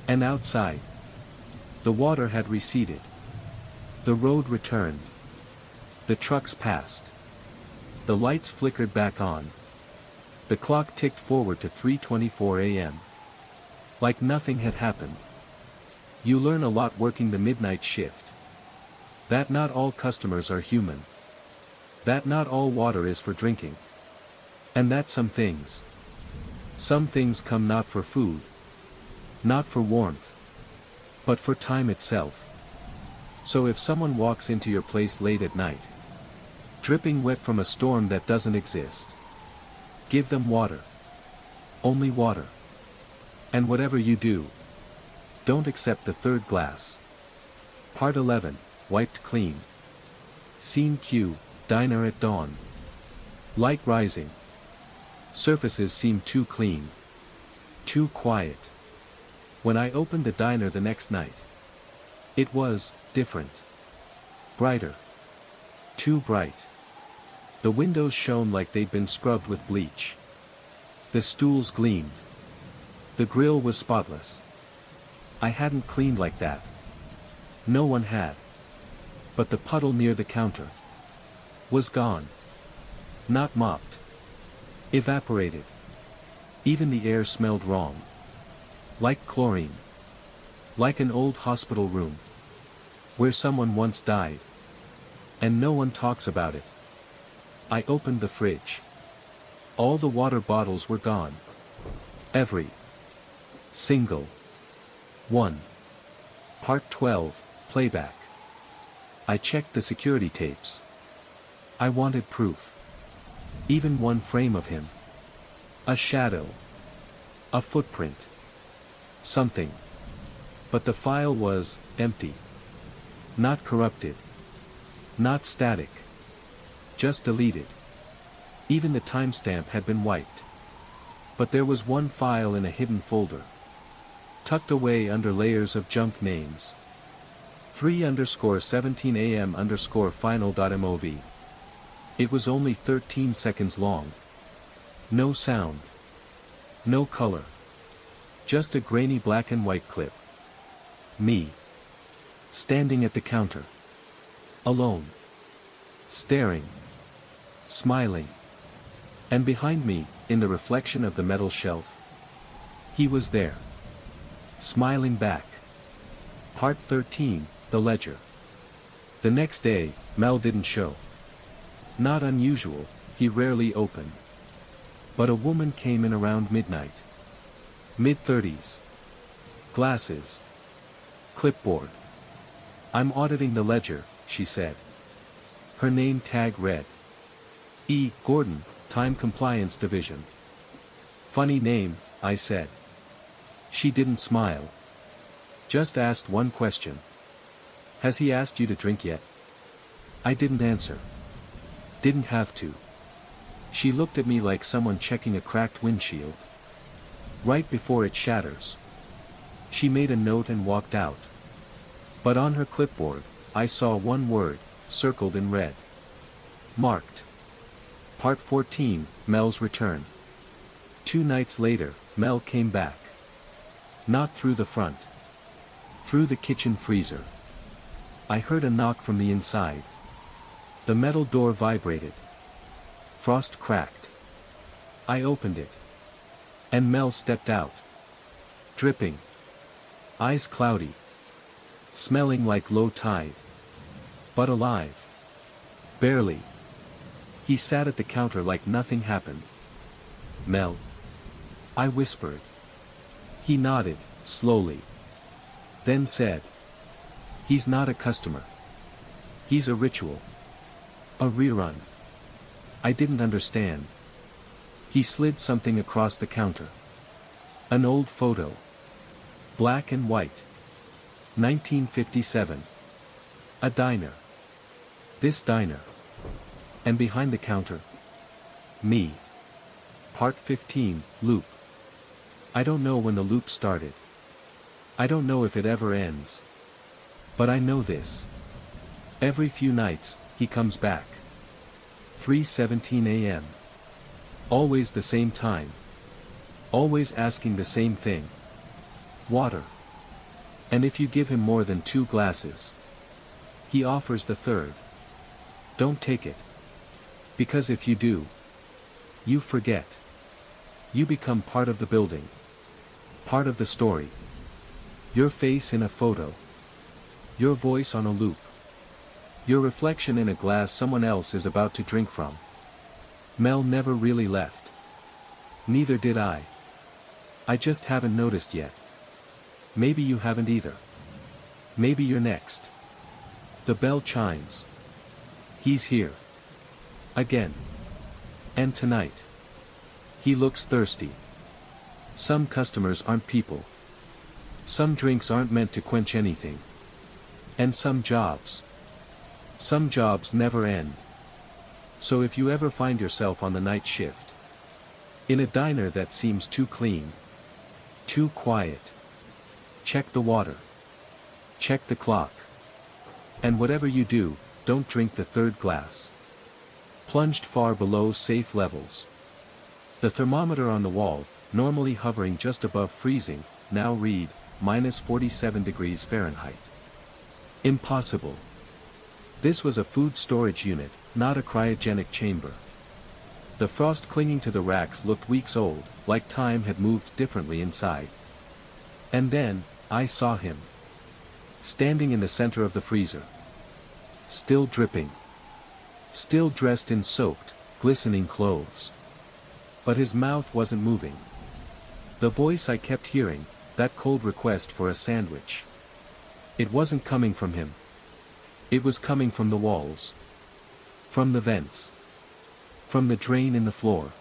Speaker 1: And outside, the water had receded. The road returned. The trucks passed. The lights flickered back on. The clock ticked forward to 3:24 a.m. Like nothing had happened. You learn a lot working the midnight shift. That not all customers are human. That not all water is for drinking. And that some things come not for food, not for warmth, but for time itself. So if someone walks into your place late at night, dripping wet from a storm that doesn't exist, give them water. Only water. And whatever you do, don't accept the third glass. Part 11, Wiped Clean. Scene Q, Diner at dawn. Light rising. Surfaces seem too clean. Too quiet. When I opened the diner the next night, it was different. Brighter. Too bright. The windows shone like they'd been scrubbed with bleach. The stools gleamed. The grill was spotless. I hadn't cleaned like that. No one had. But the puddle near the counter was gone. Not mopped. Evaporated. Even the air smelled wrong. Like chlorine. Like an old hospital room, where someone once died. And no one talks about it. I opened the fridge. All the water bottles were gone. Every single one. Part 12, Playback. I checked the security tapes. I wanted proof. Even one frame of him. A shadow. A footprint. Something. But the file was empty. Not corrupted. Not static. Just deleted. Even the timestamp had been wiped. But there was one file in a hidden folder. Tucked away under layers of junk names. 3:17am_final.mov. It was only 13 seconds long. No sound. No color. Just a grainy black and white clip. Me. Standing at the counter. Alone. Staring. Smiling. And behind me, in the reflection of the metal shelf, he was there. Smiling back. Part 13, The Ledger. The next day, Mel didn't show. Not unusual, he rarely opened. But a woman came in around midnight. Mid-30s. Glasses. Clipboard. I'm auditing the ledger, she said. Her name tag read. E. Gordon, Time Compliance Division. Funny name, I said. She didn't smile. Just asked one question. Has he asked you to drink yet? I didn't answer. Didn't have to. She looked at me like someone checking a cracked windshield. Right before it shatters. She made a note and walked out. But on her clipboard, I saw one word, circled in red. Marked. Part 14, Mel's Return. 2 nights later, Mel came back. Not through the front. Through the kitchen freezer. I heard a knock from the inside. The metal door vibrated. Frost cracked. I opened it. And Mel stepped out. Dripping. Eyes cloudy. Smelling like low tide. But alive. Barely. He sat at the counter like nothing happened. Mel. I whispered. He nodded, slowly. Then said. He's not a customer. He's a ritual. A rerun. I didn't understand. He slid something across the counter. An old photo. Black and white. 1957. A diner. This diner. And behind the counter. Me. Part 15, Loop. I don't know when the loop started. I don't know if it ever ends. But I know this. Every few nights, he comes back. 3:17 a.m. Always the same time. Always asking the same thing. Water. And if you give him more than 2 glasses, he offers the third. Don't take it. Because if you do, you forget. You become part of the building. Part of the story. Your face in a photo. Your voice on a loop. Your reflection in a glass someone else is about to drink from. Mel never really left. Neither did I. I just haven't noticed yet. Maybe you haven't either. Maybe you're next. The bell chimes. He's here. Again. And tonight. He looks thirsty. Some customers aren't people. Some drinks aren't meant to quench anything. And some jobs never end. So if you ever find yourself on the night shift, in a diner that seems too clean, too quiet, check the water. Check the clock. And whatever you do, don't drink the third glass. Plunged far below safe levels. The thermometer on the wall, normally hovering just above freezing, now read, -47 degrees Fahrenheit. Impossible. This was a food storage unit, not a cryogenic chamber. The frost clinging to the racks looked weeks old, like time had moved differently inside. And then, I saw him. Standing in the center of the freezer. Still dripping. Still dressed in soaked, glistening clothes. But his mouth wasn't moving. The voice I kept hearing, that cold request for a sandwich. It wasn't coming from him. It was coming from the walls. From the vents. From the drain in the floor.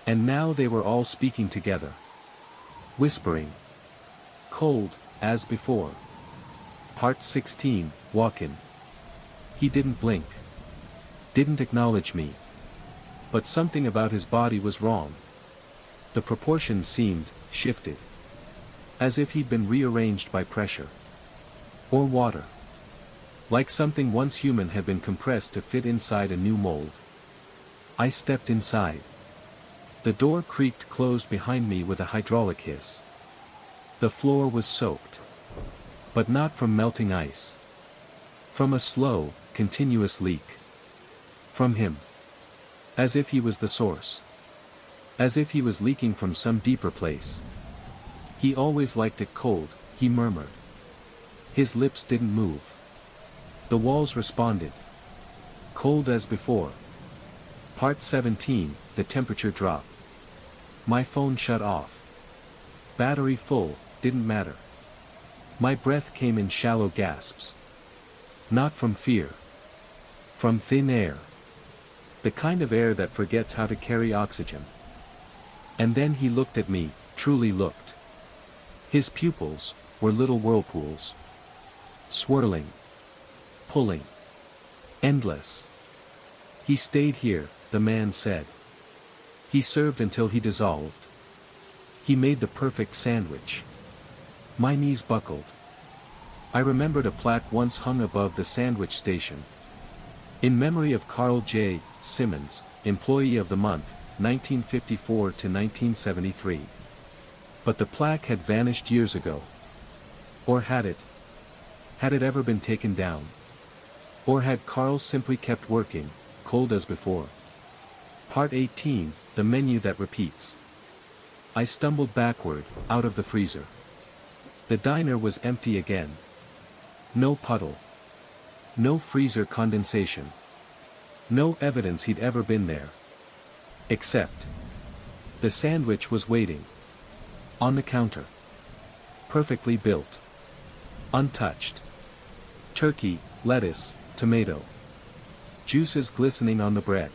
Speaker 1: And now they were all speaking together. Whispering. Cold, as before. Part 16, Walk-in. He didn't blink. Didn't acknowledge me. But something about his body was wrong. The proportions seemed shifted. As if he'd been rearranged by pressure. Or water. Like something once human had been compressed to fit inside a new mold. I stepped inside. The door creaked closed behind me with a hydraulic hiss. The floor was soaked. But not from melting ice. From a slow, continuous leak. From him. As if he was the source. As if he was leaking from some deeper place. He always liked it cold, he murmured. His lips didn't move. The walls responded. Cold as before. Part 17, the temperature dropped. My phone shut off. Battery full, didn't matter. My breath came in shallow gasps. Not from fear. From thin air. The kind of air that forgets how to carry oxygen. And then he looked at me, truly looked. His pupils were little whirlpools. Swirling. Pulling. Endless. He stayed here, the man said. He served until he dissolved. He made the perfect sandwich. My knees buckled. I remembered a plaque once hung above the sandwich station. In memory of Carl J. Simmons, Employee of the Month, 1954 to 1973. But the plaque had vanished years ago. Or had it? Had it ever been taken down? Or had Carl simply kept working, cold as before? Part 18, the menu that repeats. I stumbled backward, out of the freezer. The diner was empty again. No puddle. No freezer condensation. No evidence he'd ever been there. Except. The sandwich was waiting. On the counter. Perfectly built. Untouched. Turkey, lettuce, tomato. Juices glistening on the bread.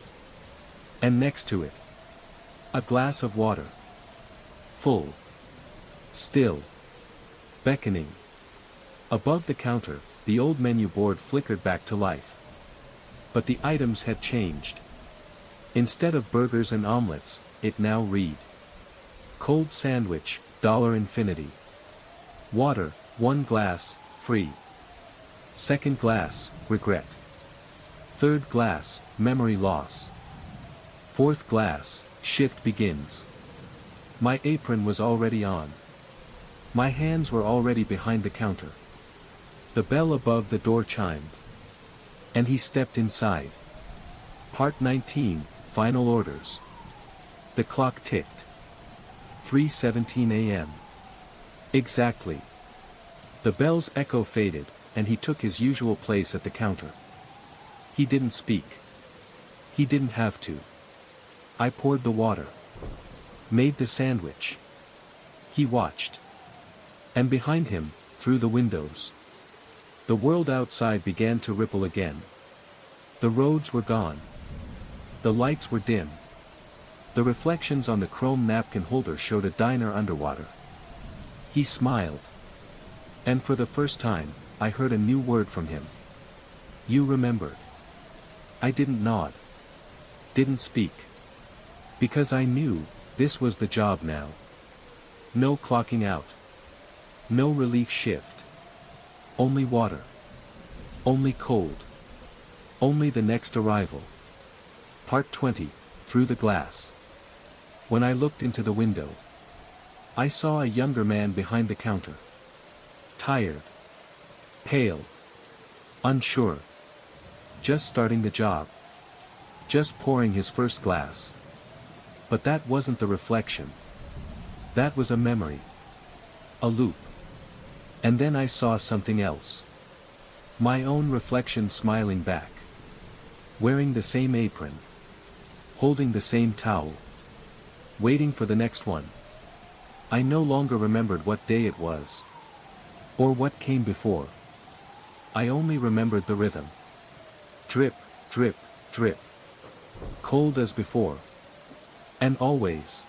Speaker 1: And next to it. A glass of water. Full. Still. Beckoning. Above the counter, the old menu board flickered back to life. But the items had changed. Instead of burgers and omelets, it now read. Cold sandwich, $infinity. Water, 1 glass, free. Second glass, regret. Third glass, memory loss. Fourth glass, shift begins. My apron was already on. My hands were already behind the counter. The bell above the door chimed. And he stepped inside. Part 19, Final Orders. The clock ticked. 3:17 a.m. Exactly. The bell's echo faded, and he took his usual place at the counter. He didn't speak. He didn't have to. I poured the water. Made the sandwich. He watched. And behind him, through the windows, the world outside began to ripple again. The roads were gone. The lights were dim. The reflections on the chrome napkin holder showed a diner underwater. He smiled. And for the first time, I heard a new word from him. You remembered. I didn't nod. Didn't speak. Because I knew, this was the job now. No clocking out. No relief shift. Only water. Only cold. Only the next arrival. Part 20, Through the Glass. When I looked into the window, I saw a younger man behind the counter. Tired. Pale. Unsure. Just starting the job. Just pouring his first glass. But that wasn't the reflection. That was a memory. A loop. And then I saw something else. My own reflection smiling back. Wearing the same apron. Holding the same towel. Waiting for the next one. I no longer remembered what day it was. Or what came before. I only remembered the rhythm. Drip, drip, drip. Cold as before. And always.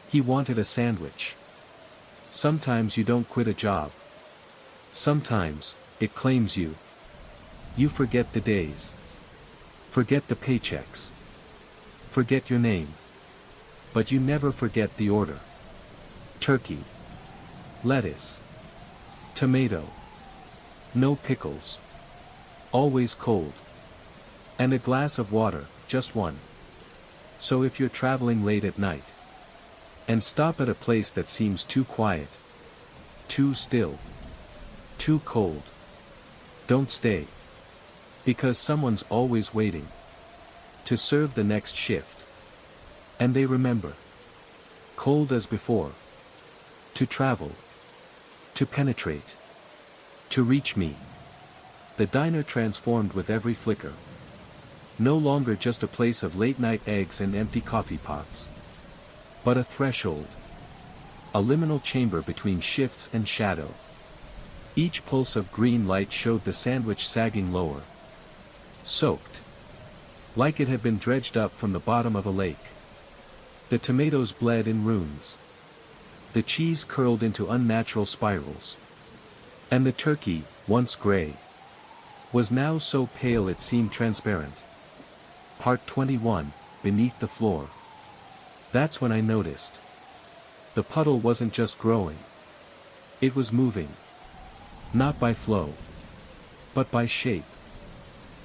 Speaker 1: He wanted a sandwich. Sometimes you don't quit a job. Sometimes, it claims you. You forget the days. Forget the paychecks. Forget your name. But you never forget the order. Turkey. Lettuce. Tomato. No pickles. Always cold. And a glass of water, just one. So if you're traveling late at night, and stop at a place that seems too quiet, too still, too cold, don't stay. Because someone's always waiting to serve the next shift. And they remember. Cold as before. To travel. To penetrate. To reach me. The diner transformed with every flicker. No longer just a place of late-night eggs and empty coffee pots. But a threshold. A liminal chamber between shifts and shadow. Each pulse of green light showed the sandwich sagging lower. Soaked. Like it had been dredged up from the bottom of a lake. The tomatoes bled in runes. The cheese curled into unnatural spirals. And the turkey, once gray, was now so pale it seemed transparent. Part 21, Beneath the Floor. That's when I noticed. The puddle wasn't just growing. It was moving. Not by flow. But by shape.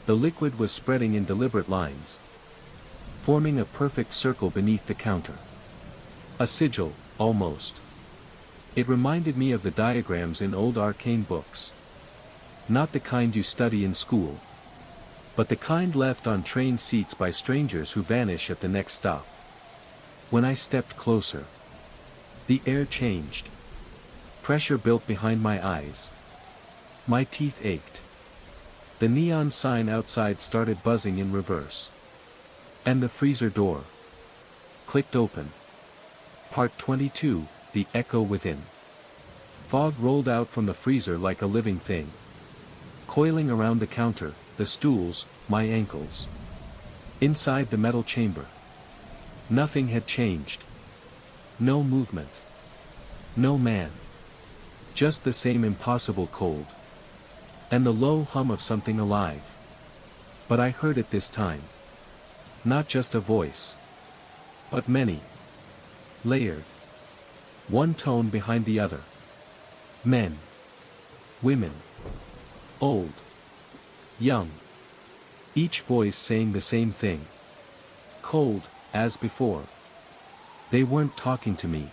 Speaker 1: The liquid was spreading in deliberate lines. Forming a perfect circle beneath the counter. A sigil, almost. It reminded me of the diagrams in old arcane books. Not the kind you study in school. But the kind left on train seats by strangers who vanish at the next stop. When I stepped closer, the air changed. Pressure built behind my eyes. My teeth ached. The neon sign outside started buzzing in reverse. And the freezer door clicked open. Part 22, The Echo Within. Fog rolled out from the freezer like a living thing. Coiling around the counter, the stools, my ankles. Inside the metal chamber. Nothing had changed. No movement. No man. Just the same impossible cold. And the low hum of something alive. But I heard it this time. Not just a voice. But many. Layered. One tone behind the other. Men. Women. Old. Young. Each voice saying the same thing. Cold, as before. They weren't talking to me.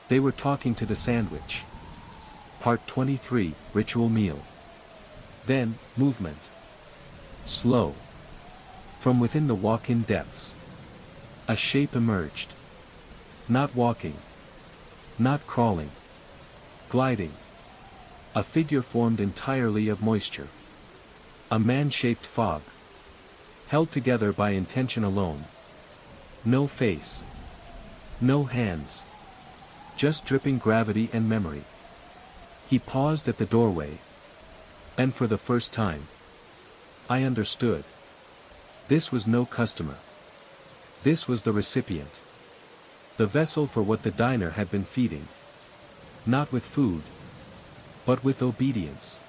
Speaker 1: They were talking to the sandwich. Part 23, Ritual Meal. Then, movement. Slow. From within the walk-in depths, a shape emerged. Not walking. Not crawling. Gliding. A figure formed entirely of moisture. A man-shaped fog. Held together by intention alone. No face. No hands. Just dripping gravity and memory. He paused at the doorway. And for the first time, I understood. This was no customer. This was the recipient. The vessel for what the diner had been feeding. Not with food, but with obedience.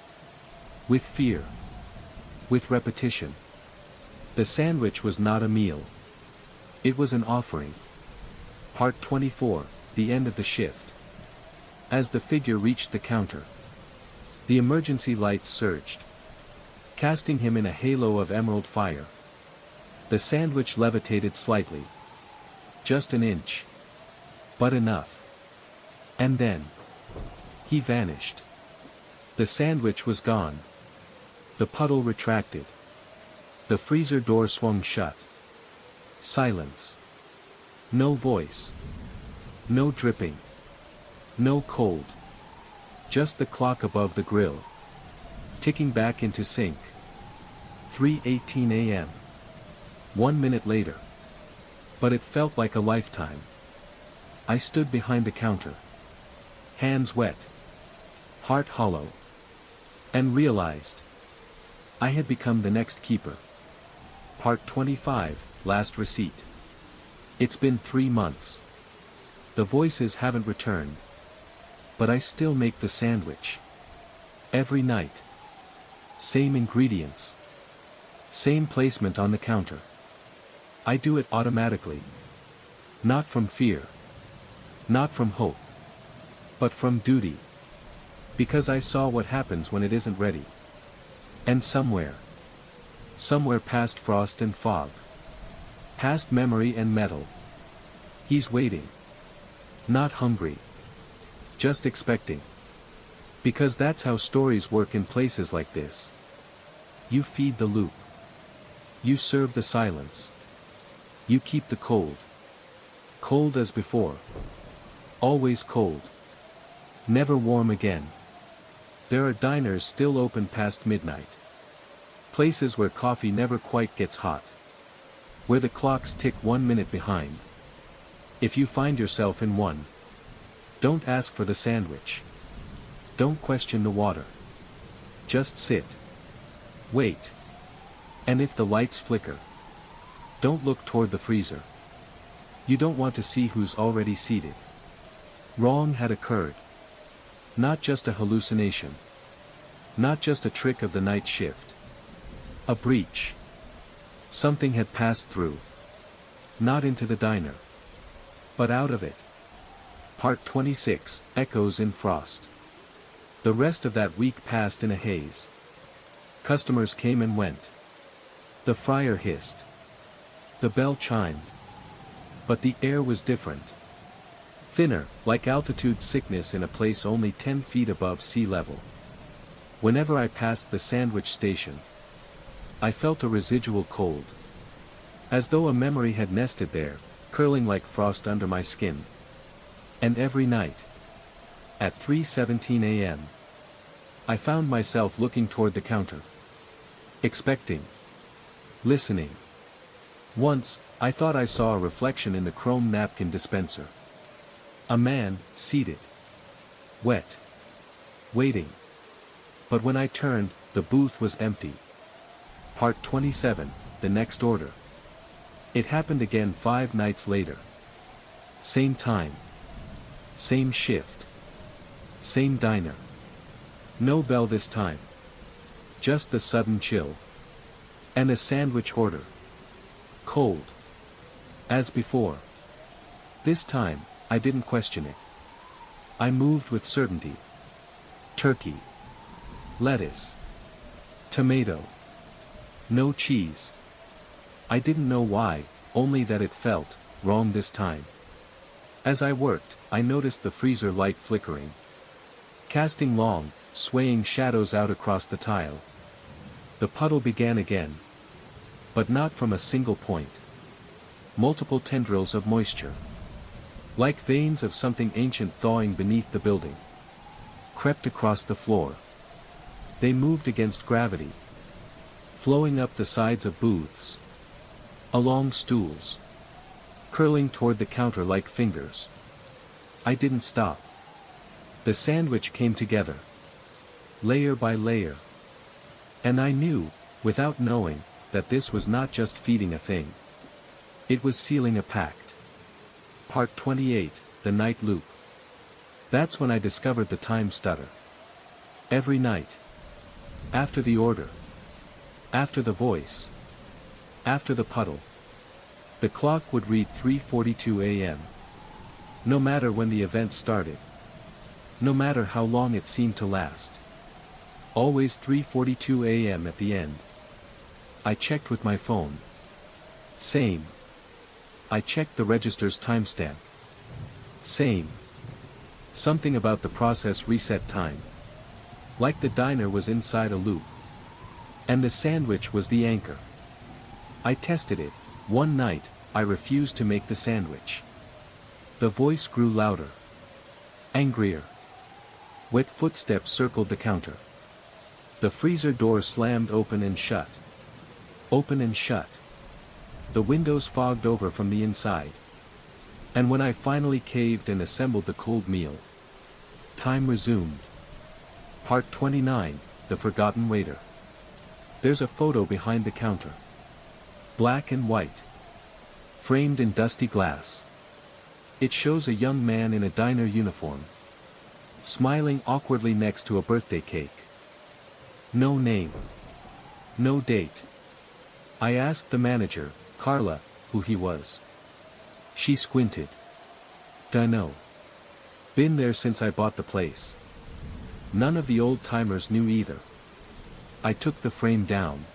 Speaker 1: With fear. With repetition. The sandwich was not a meal. It was an offering. Part 24, the end of the shift. As the figure reached the counter, the emergency lights surged, casting him in a halo of emerald fire. The sandwich levitated slightly. Just an inch. But enough. And then, he vanished. The sandwich was gone. The puddle retracted. The freezer door swung shut. Silence. No voice. No dripping. No cold. Just the clock above the grill. Ticking back into sync. 3:18 a.m. 1 minute later. But it felt like a lifetime. I stood behind the counter. Hands wet. Heart hollow. And realized. I had become the next keeper. Part 25, last receipt. It's been 3 months. The voices haven't returned. But I still make the sandwich. Every night. Same ingredients. Same placement on the counter. I do it automatically. Not from fear. Not from hope. But from duty. Because I saw what happens when it isn't ready. And somewhere past frost and fog, past memory and metal, he's waiting. Not hungry. Just expecting. Because that's how stories work in places like this. You feed the loop. You serve the silence. You keep the cold. Cold as before. Always cold. Never warm again. There are diners still open past midnight. Places where coffee never quite gets hot. Where the clocks tick 1 minute behind. If you find yourself in one, don't ask for the sandwich. Don't question the water. Just sit. Wait. And if the lights flicker, don't look toward the freezer. You don't want to see who's already seated. Wrong had occurred. Not just a hallucination. Not just a trick of the night shift. A breach. Something had passed through. Not into the diner. But out of it. Part 26, Echoes in Frost. The rest of that week passed in a haze. Customers came and went. The fryer hissed. The bell chimed. But the air was different. Thinner, like altitude sickness in a place only 10 feet above sea level. Whenever I passed the sandwich station, I felt a residual cold. As though a memory had nested there, curling like frost under my skin. And every night, at 3:17 a.m., I found myself looking toward the counter. Expecting. Listening. Once, I thought I saw a reflection in the chrome napkin dispenser. A man, seated. Wet. Waiting. But when I turned, the booth was empty. Part 27, the next order. It happened again 5 nights later. Same time. Same shift. Same diner. No bell this time. Just the sudden chill. And a sandwich order. Cold. As before. This time, I didn't question it. I moved with certainty. Turkey. Lettuce. Tomato. No cheese. I didn't know why, only that it felt wrong this time. As I worked, I noticed the freezer light flickering, casting long, swaying shadows out across the tile. The puddle began again. But not from a single point. Multiple tendrils of moisture, like veins of something ancient thawing beneath the building, crept across the floor. They moved against gravity, flowing up the sides of booths, along stools, curling toward the counter like fingers. I didn't stop. The sandwich came together, layer by layer. And I knew, without knowing, that this was not just feeding a thing. It was sealing a pact. Part 28, The Night Loop. That's when I discovered the time stutter. Every night. After the order. After the voice. After the puddle. The clock would read 3:42 a.m. No matter when the event started. No matter how long it seemed to last. Always 3:42 a.m. at the end. I checked with my phone. Same. I checked the register's timestamp. Same. Something about the process reset time. Like the diner was inside a loop. And the sandwich was the anchor. I tested it. One night, I refused to make the sandwich. The voice grew louder. Angrier. Wet footsteps circled the counter. The freezer door slammed open and shut. Open and shut. The windows fogged over from the inside. And when I finally caved and assembled the cold meal, time resumed. Part 29, The Forgotten Waiter. There's a photo behind the counter. Black and white. Framed in dusty glass. It shows a young man in a diner uniform, smiling awkwardly next to a birthday cake. No name. No date. I asked the manager, Carla, who he was. She squinted. Dunno. Been there since I bought the place. None of the old-timers knew either. I took the frame down.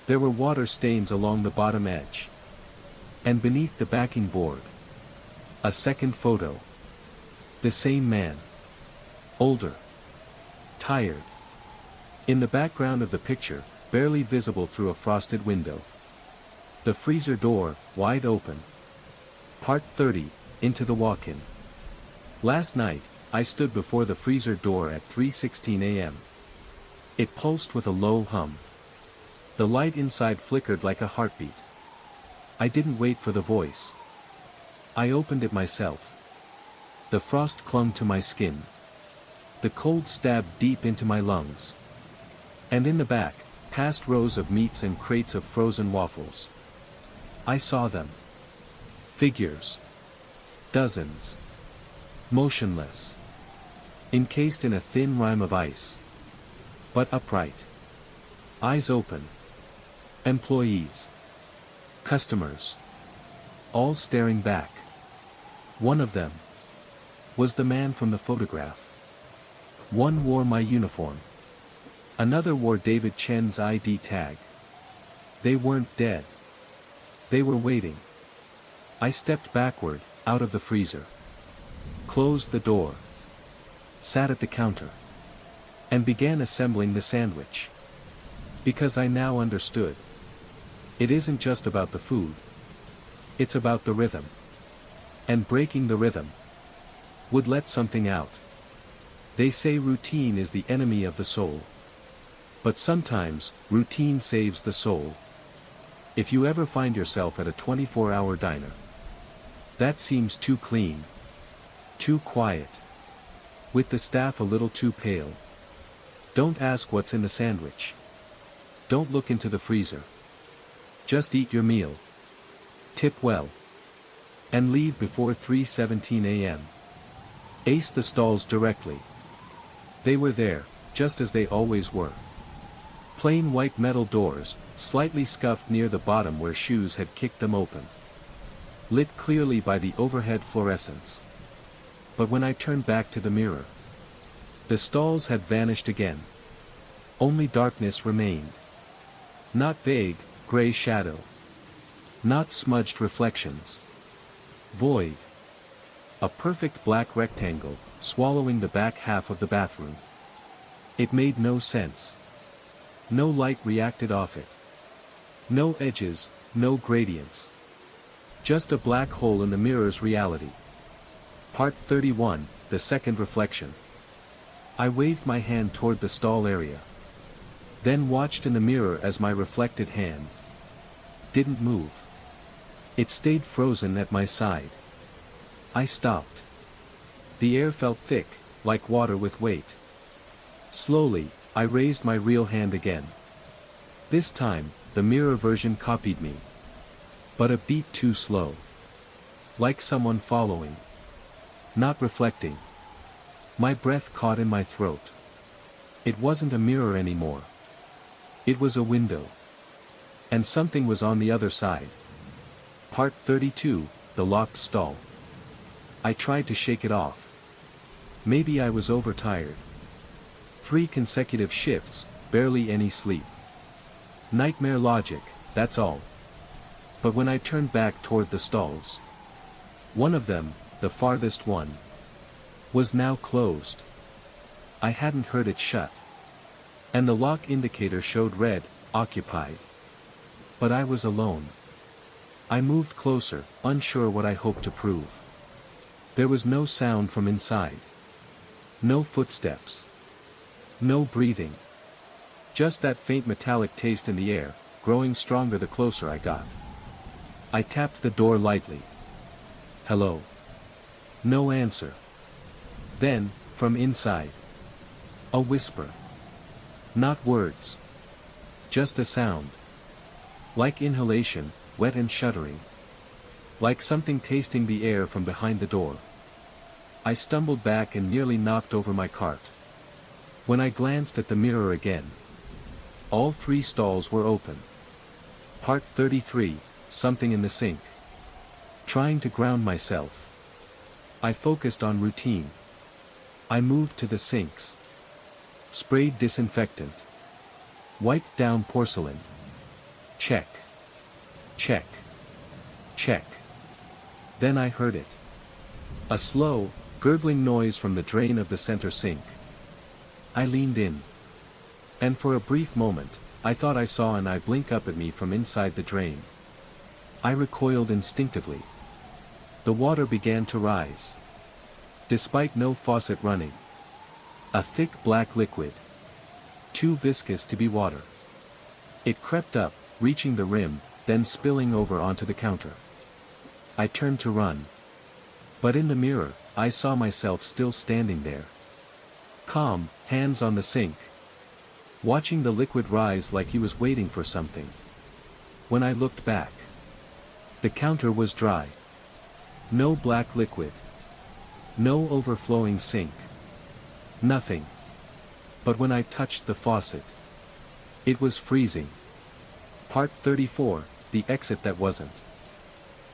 Speaker 1: There were water stains along the bottom edge. And beneath the backing board, a second photo. The same man. Older. Tired. In the background of the picture, barely visible through a frosted window, the freezer door, wide open. Part 30, Into the Walk-in. Last night, I stood before the freezer door at 3:16 a.m. It pulsed with a low hum. The light inside flickered like a heartbeat. I didn't wait for the voice. I opened it myself. The frost clung to my skin. The cold stabbed deep into my lungs. And in the back, past rows of meats and crates of frozen waffles, I saw them. Figures. Dozens. Motionless. Encased in a thin rime of ice. But upright. Eyes open. Employees. Customers. All staring back. One of them was the man from the photograph. One wore my uniform. Another wore David Chen's ID tag. They weren't dead. They were waiting. I stepped backward, out of the freezer. Closed the door. Sat at the counter. And began assembling the sandwich. Because I now understood. It isn't just about the food. It's about the rhythm. And breaking the rhythm would let something out. They say routine is the enemy of the soul. But sometimes, routine saves the soul. If you ever find yourself at a 24-hour diner that seems too clean, too quiet, with the staff a little too pale, don't ask what's in the sandwich. Don't look into the freezer. Just eat your meal. Tip well. And leave before 3:17 a.m. Ace the stalls directly. They were there, just as they always were. Plain white metal doors, slightly scuffed near the bottom where shoes had kicked them open. Lit clearly by the overhead fluorescence. But when I turned back to the mirror, the stalls had vanished again. Only darkness remained. Not vague, gray shadow. Not smudged reflections. Void. A perfect black rectangle, swallowing the back half of the bathroom. It made no sense. No light reacted off it. No edges, no gradients. Just a black hole in the mirror's reality. Part 31, the second reflection. I waved my hand toward the stall area. Then watched in the mirror as my reflected hand didn't move. It stayed frozen at my side. I stopped. The air felt thick, like water with weight. Slowly, I raised my real hand again. This time, the mirror version copied me. But a beat too slow. Like someone following. Not reflecting. My breath caught in my throat. It wasn't a mirror anymore. It was a window. And something was on the other side. Part 32, the locked stall. I tried to shake it off. Maybe I was overtired. 3 consecutive shifts, barely any sleep. Nightmare logic, that's all. But when I turned back toward the stalls, one of them, the farthest one, was now closed. I hadn't heard it shut. And the lock indicator showed red, occupied. But I was alone. I moved closer, unsure what I hoped to prove. There was no sound from inside. No footsteps. No breathing. Just that faint metallic taste in the air, growing stronger the closer I got. I tapped the door lightly. Hello. No answer. Then, from inside, a whisper. Not words. Just a sound. Like inhalation, wet and shuddering. Like something tasting the air from behind the door. I stumbled back and nearly knocked over my cart. When I glanced at the mirror again, all 3 stalls were open. Part 33, something in the sink. Trying to ground myself, I focused on routine. I moved to the sinks. Sprayed disinfectant. Wiped down porcelain. Check. Check. Check. Then I heard it. A slow, gurgling noise from the drain of the center sink. I leaned in. And for a brief moment, I thought I saw an eye blink up at me from inside the drain. I recoiled instinctively. The water began to rise. Despite no faucet running. A thick black liquid. Too viscous to be water. It crept up, reaching the rim, then spilling over onto the counter. I turned to run. But in the mirror, I saw myself still standing there. Calm, hands on the sink. Watching the liquid rise like he was waiting for something. When I looked back, the counter was dry. No black liquid. No overflowing sink. Nothing. But when I touched the faucet, it was freezing. Part 34, the exit that wasn't.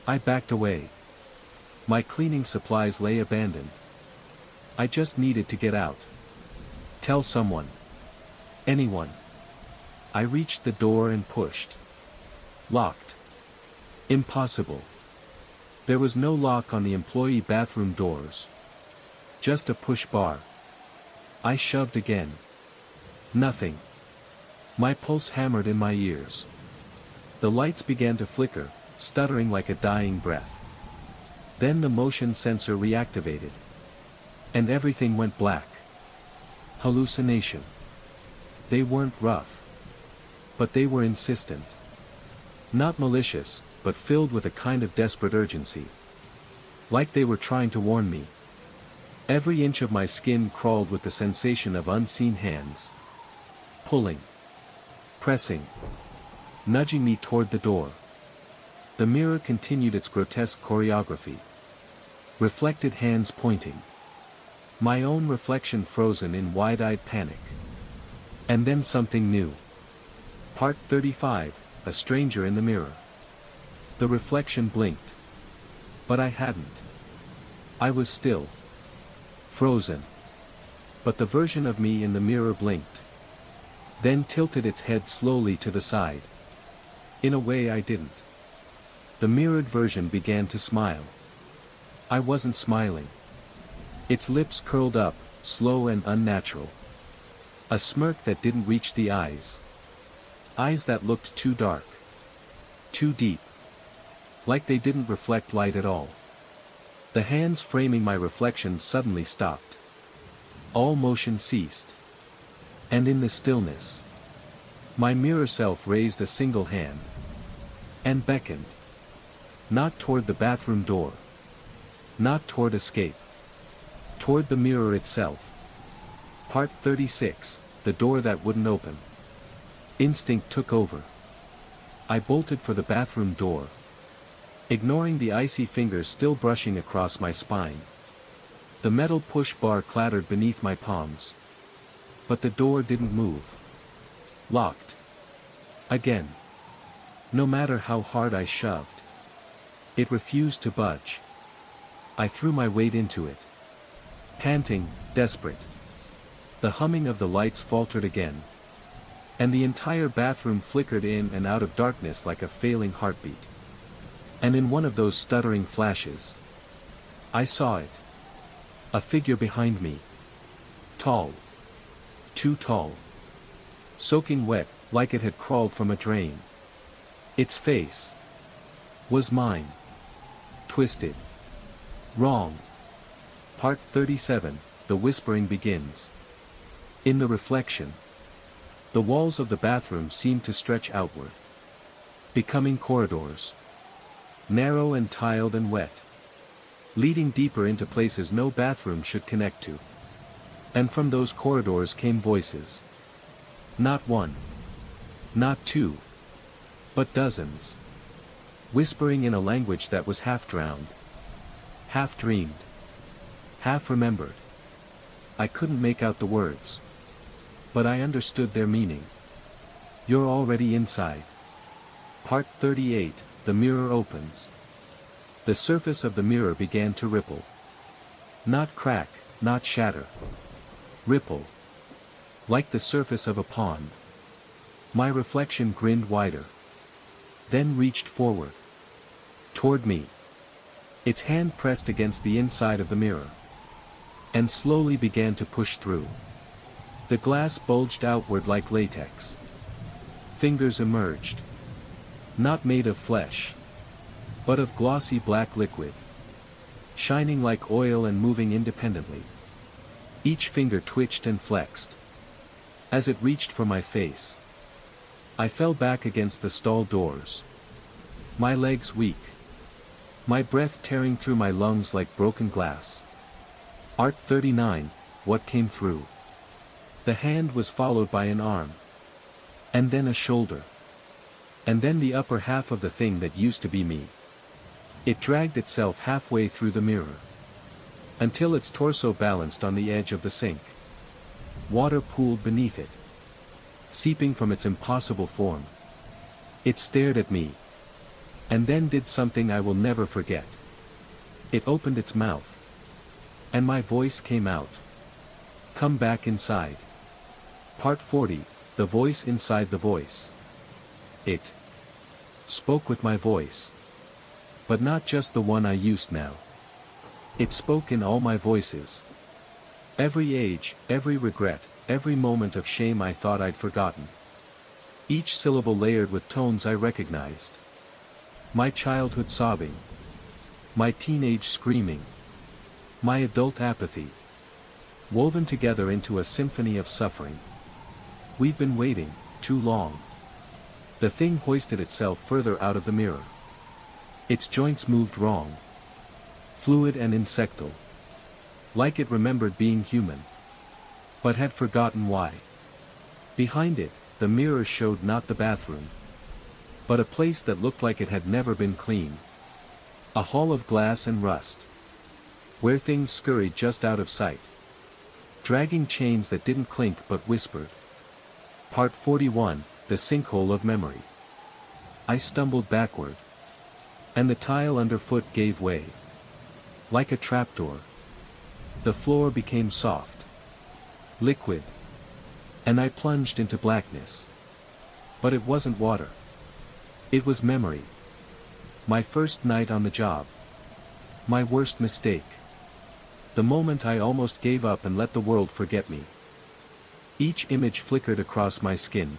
Speaker 1: I backed away. My cleaning supplies lay abandoned. I just needed to get out. Tell someone. Anyone. I reached the door and pushed. Locked. Impossible. There was no lock on the employee bathroom doors. Just a push bar. I shoved again. Nothing. My pulse hammered in my ears. The lights began to flicker, stuttering like a dying breath. Then the motion sensor reactivated. And everything went black. Hallucination. They weren't rough. But they were insistent. Not malicious, but filled with a kind of desperate urgency. Like they were trying to warn me. Every inch of my skin crawled with the sensation of unseen hands. Pulling. Pressing. Nudging me toward the door. The mirror continued its grotesque choreography. Reflected hands pointing. My own reflection frozen in wide-eyed panic. And then something new. Part 35, a stranger in the mirror. The reflection blinked. But I hadn't. I was still. Frozen. But the version of me in the mirror blinked. Then tilted its head slowly to the side. In a way I didn't. The mirrored version began to smile. I wasn't smiling. Its lips curled up, slow and unnatural. A smirk that didn't reach the eyes. Eyes that looked too dark. Too deep. Like they didn't reflect light at all. The hands framing my reflection suddenly stopped. All motion ceased. And in the stillness, my mirror self raised a single hand. And beckoned. Not toward the bathroom door. Not toward escape. Toward the mirror itself. Part 36, the door that wouldn't open. Instinct took over. I bolted for the bathroom door, ignoring the icy fingers still brushing across my spine. The metal push bar clattered beneath my palms. But the door didn't move. Locked. Again. No matter how hard I shoved. It refused to budge. I threw my weight into it. Panting, desperate. The humming of the lights faltered again. And the entire bathroom flickered in and out of darkness like a failing heartbeat. And in one of those stuttering flashes, I saw it. A figure behind me. Tall. Too tall. Soaking wet, like it had crawled from a drain. Its face was mine. Twisted. Wrong. Part 37, the whispering begins. In the reflection, the walls of the bathroom seemed to stretch outward, becoming corridors. Narrow and tiled and wet. Leading deeper into places no bathroom should connect to. And from those corridors came voices. Not one. Not two. But dozens. Whispering in a language that was half drowned. Half dreamed. Half remembered. I couldn't make out the words. But I understood their meaning. You're already inside. Part 38, the mirror opens. The surface of the mirror began to ripple. Not crack, not shatter. Ripple. Like the surface of a pond. My reflection grinned wider. Then reached forward. Toward me. Its hand pressed against the inside of the mirror. And slowly began to push through. The glass bulged outward like latex. Fingers emerged. Not made of flesh. But of glossy black liquid. Shining like oil and moving independently. Each finger twitched and flexed. As it reached for my face, I fell back against the stall doors. My legs weak. My breath tearing through my lungs like broken glass. Art 39, what came through? The hand was followed by an arm. And then a shoulder. And then the upper half of the thing that used to be me. It dragged itself halfway through the mirror. Until its torso balanced on the edge of the sink. Water pooled beneath it. Seeping from its impossible form. It stared at me. And then did something I will never forget. It opened its mouth. And my voice came out. Come back inside. Part 40, the voice inside the voice. It spoke with my voice. But not just the one I used now. It spoke in all my voices. Every age, every regret, every moment of shame I thought I'd forgotten. Each syllable layered with tones I recognized. My childhood sobbing. My teenage screaming. My adult apathy. Woven together into a symphony of suffering. We've been waiting, too long. The thing hoisted itself further out of the mirror. Its joints moved wrong. Fluid and insectal. Like it remembered being human. But had forgotten why. Behind it, the mirror showed not the bathroom. But a place that looked like it had never been clean. A hall of glass and rust. Where things scurried just out of sight. Dragging chains that didn't clink but whispered. Part 41, the sinkhole of memory. I stumbled backward. And the tile underfoot gave way. Like a trapdoor. The floor became soft. Liquid. And I plunged into blackness. But it wasn't water. It was memory. My first night on the job. My worst mistake. The moment I almost gave up and let the world forget me. Each image flickered across my skin.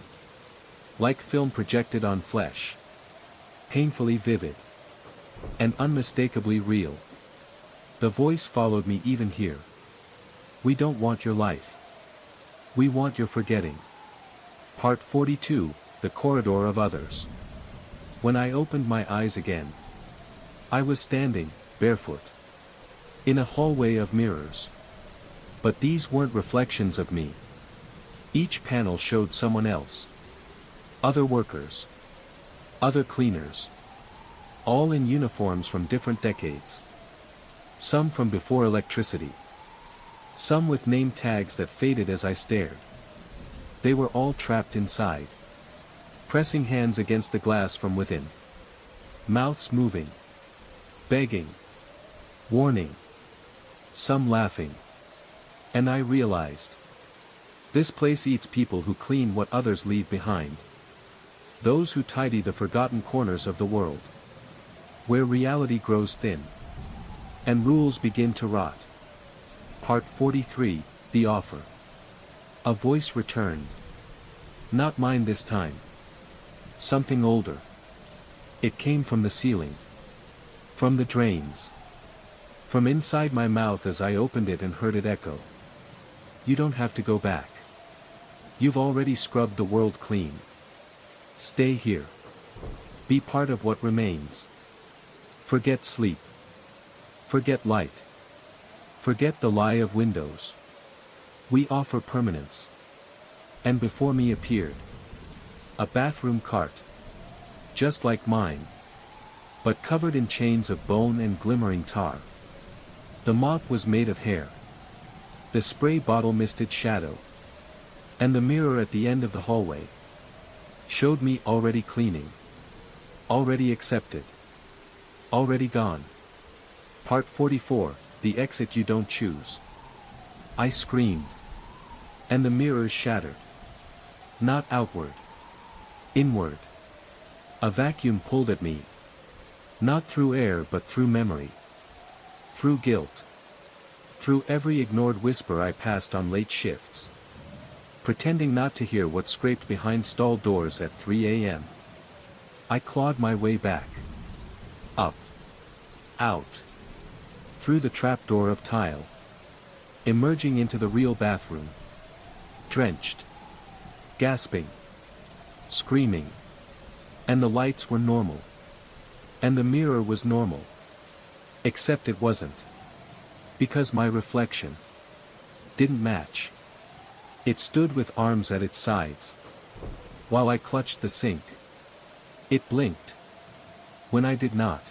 Speaker 1: Like film projected on flesh. Painfully vivid. And unmistakably real. The voice followed me even here. We don't want your life. We want your forgetting. Part 42, The Corridor of Others. When I opened my eyes again, I was standing, barefoot, in a hallway of mirrors. But these weren't reflections of me. Each panel showed someone else. Other workers. Other cleaners. All in uniforms from different decades. Some from before electricity. Some with name tags that faded as I stared. They were all trapped inside. Pressing hands against the glass from within. Mouths moving. Begging. Warning. Some laughing. And I realized. This place eats people who clean what others leave behind. Those who tidy the forgotten corners of the world. Where reality grows thin. And rules begin to rot. Part 43, The Offer. A voice returned. Not mine this time. Something older. It came from the ceiling. From the drains. From inside my mouth as I opened it and heard it echo. You don't have to go back. You've already scrubbed the world clean. Stay here. Be part of what remains. Forget sleep. Forget light. Forget the lie of windows. We offer permanence. And before me appeared a bathroom cart. Just like mine. But covered in chains of bone and glimmering tar. The mop was made of hair. The spray bottle misted shadow. And the mirror at the end of the hallway showed me already cleaning. Already accepted. Already gone. Part 44, The Exit You Don't Choose. I screamed. And the mirrors shattered. Not outward. Inward. A vacuum pulled at me. Not through air but through memory. Through guilt. Through every ignored whisper I passed on late shifts. Pretending not to hear what scraped behind stall doors at 3 a.m. I clawed my way back. Up. Out. Through the trapdoor of tile. Emerging into the real bathroom. Drenched. Gasping. Screaming. And the lights were normal. And the mirror was normal. Except it wasn't. Because my reflection didn't match. It stood with arms at its sides. While I clutched the sink. It blinked. When I did not.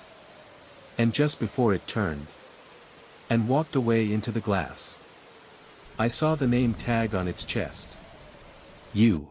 Speaker 1: And just before it turned. And walked away into the glass. I saw the name tag on its chest. You.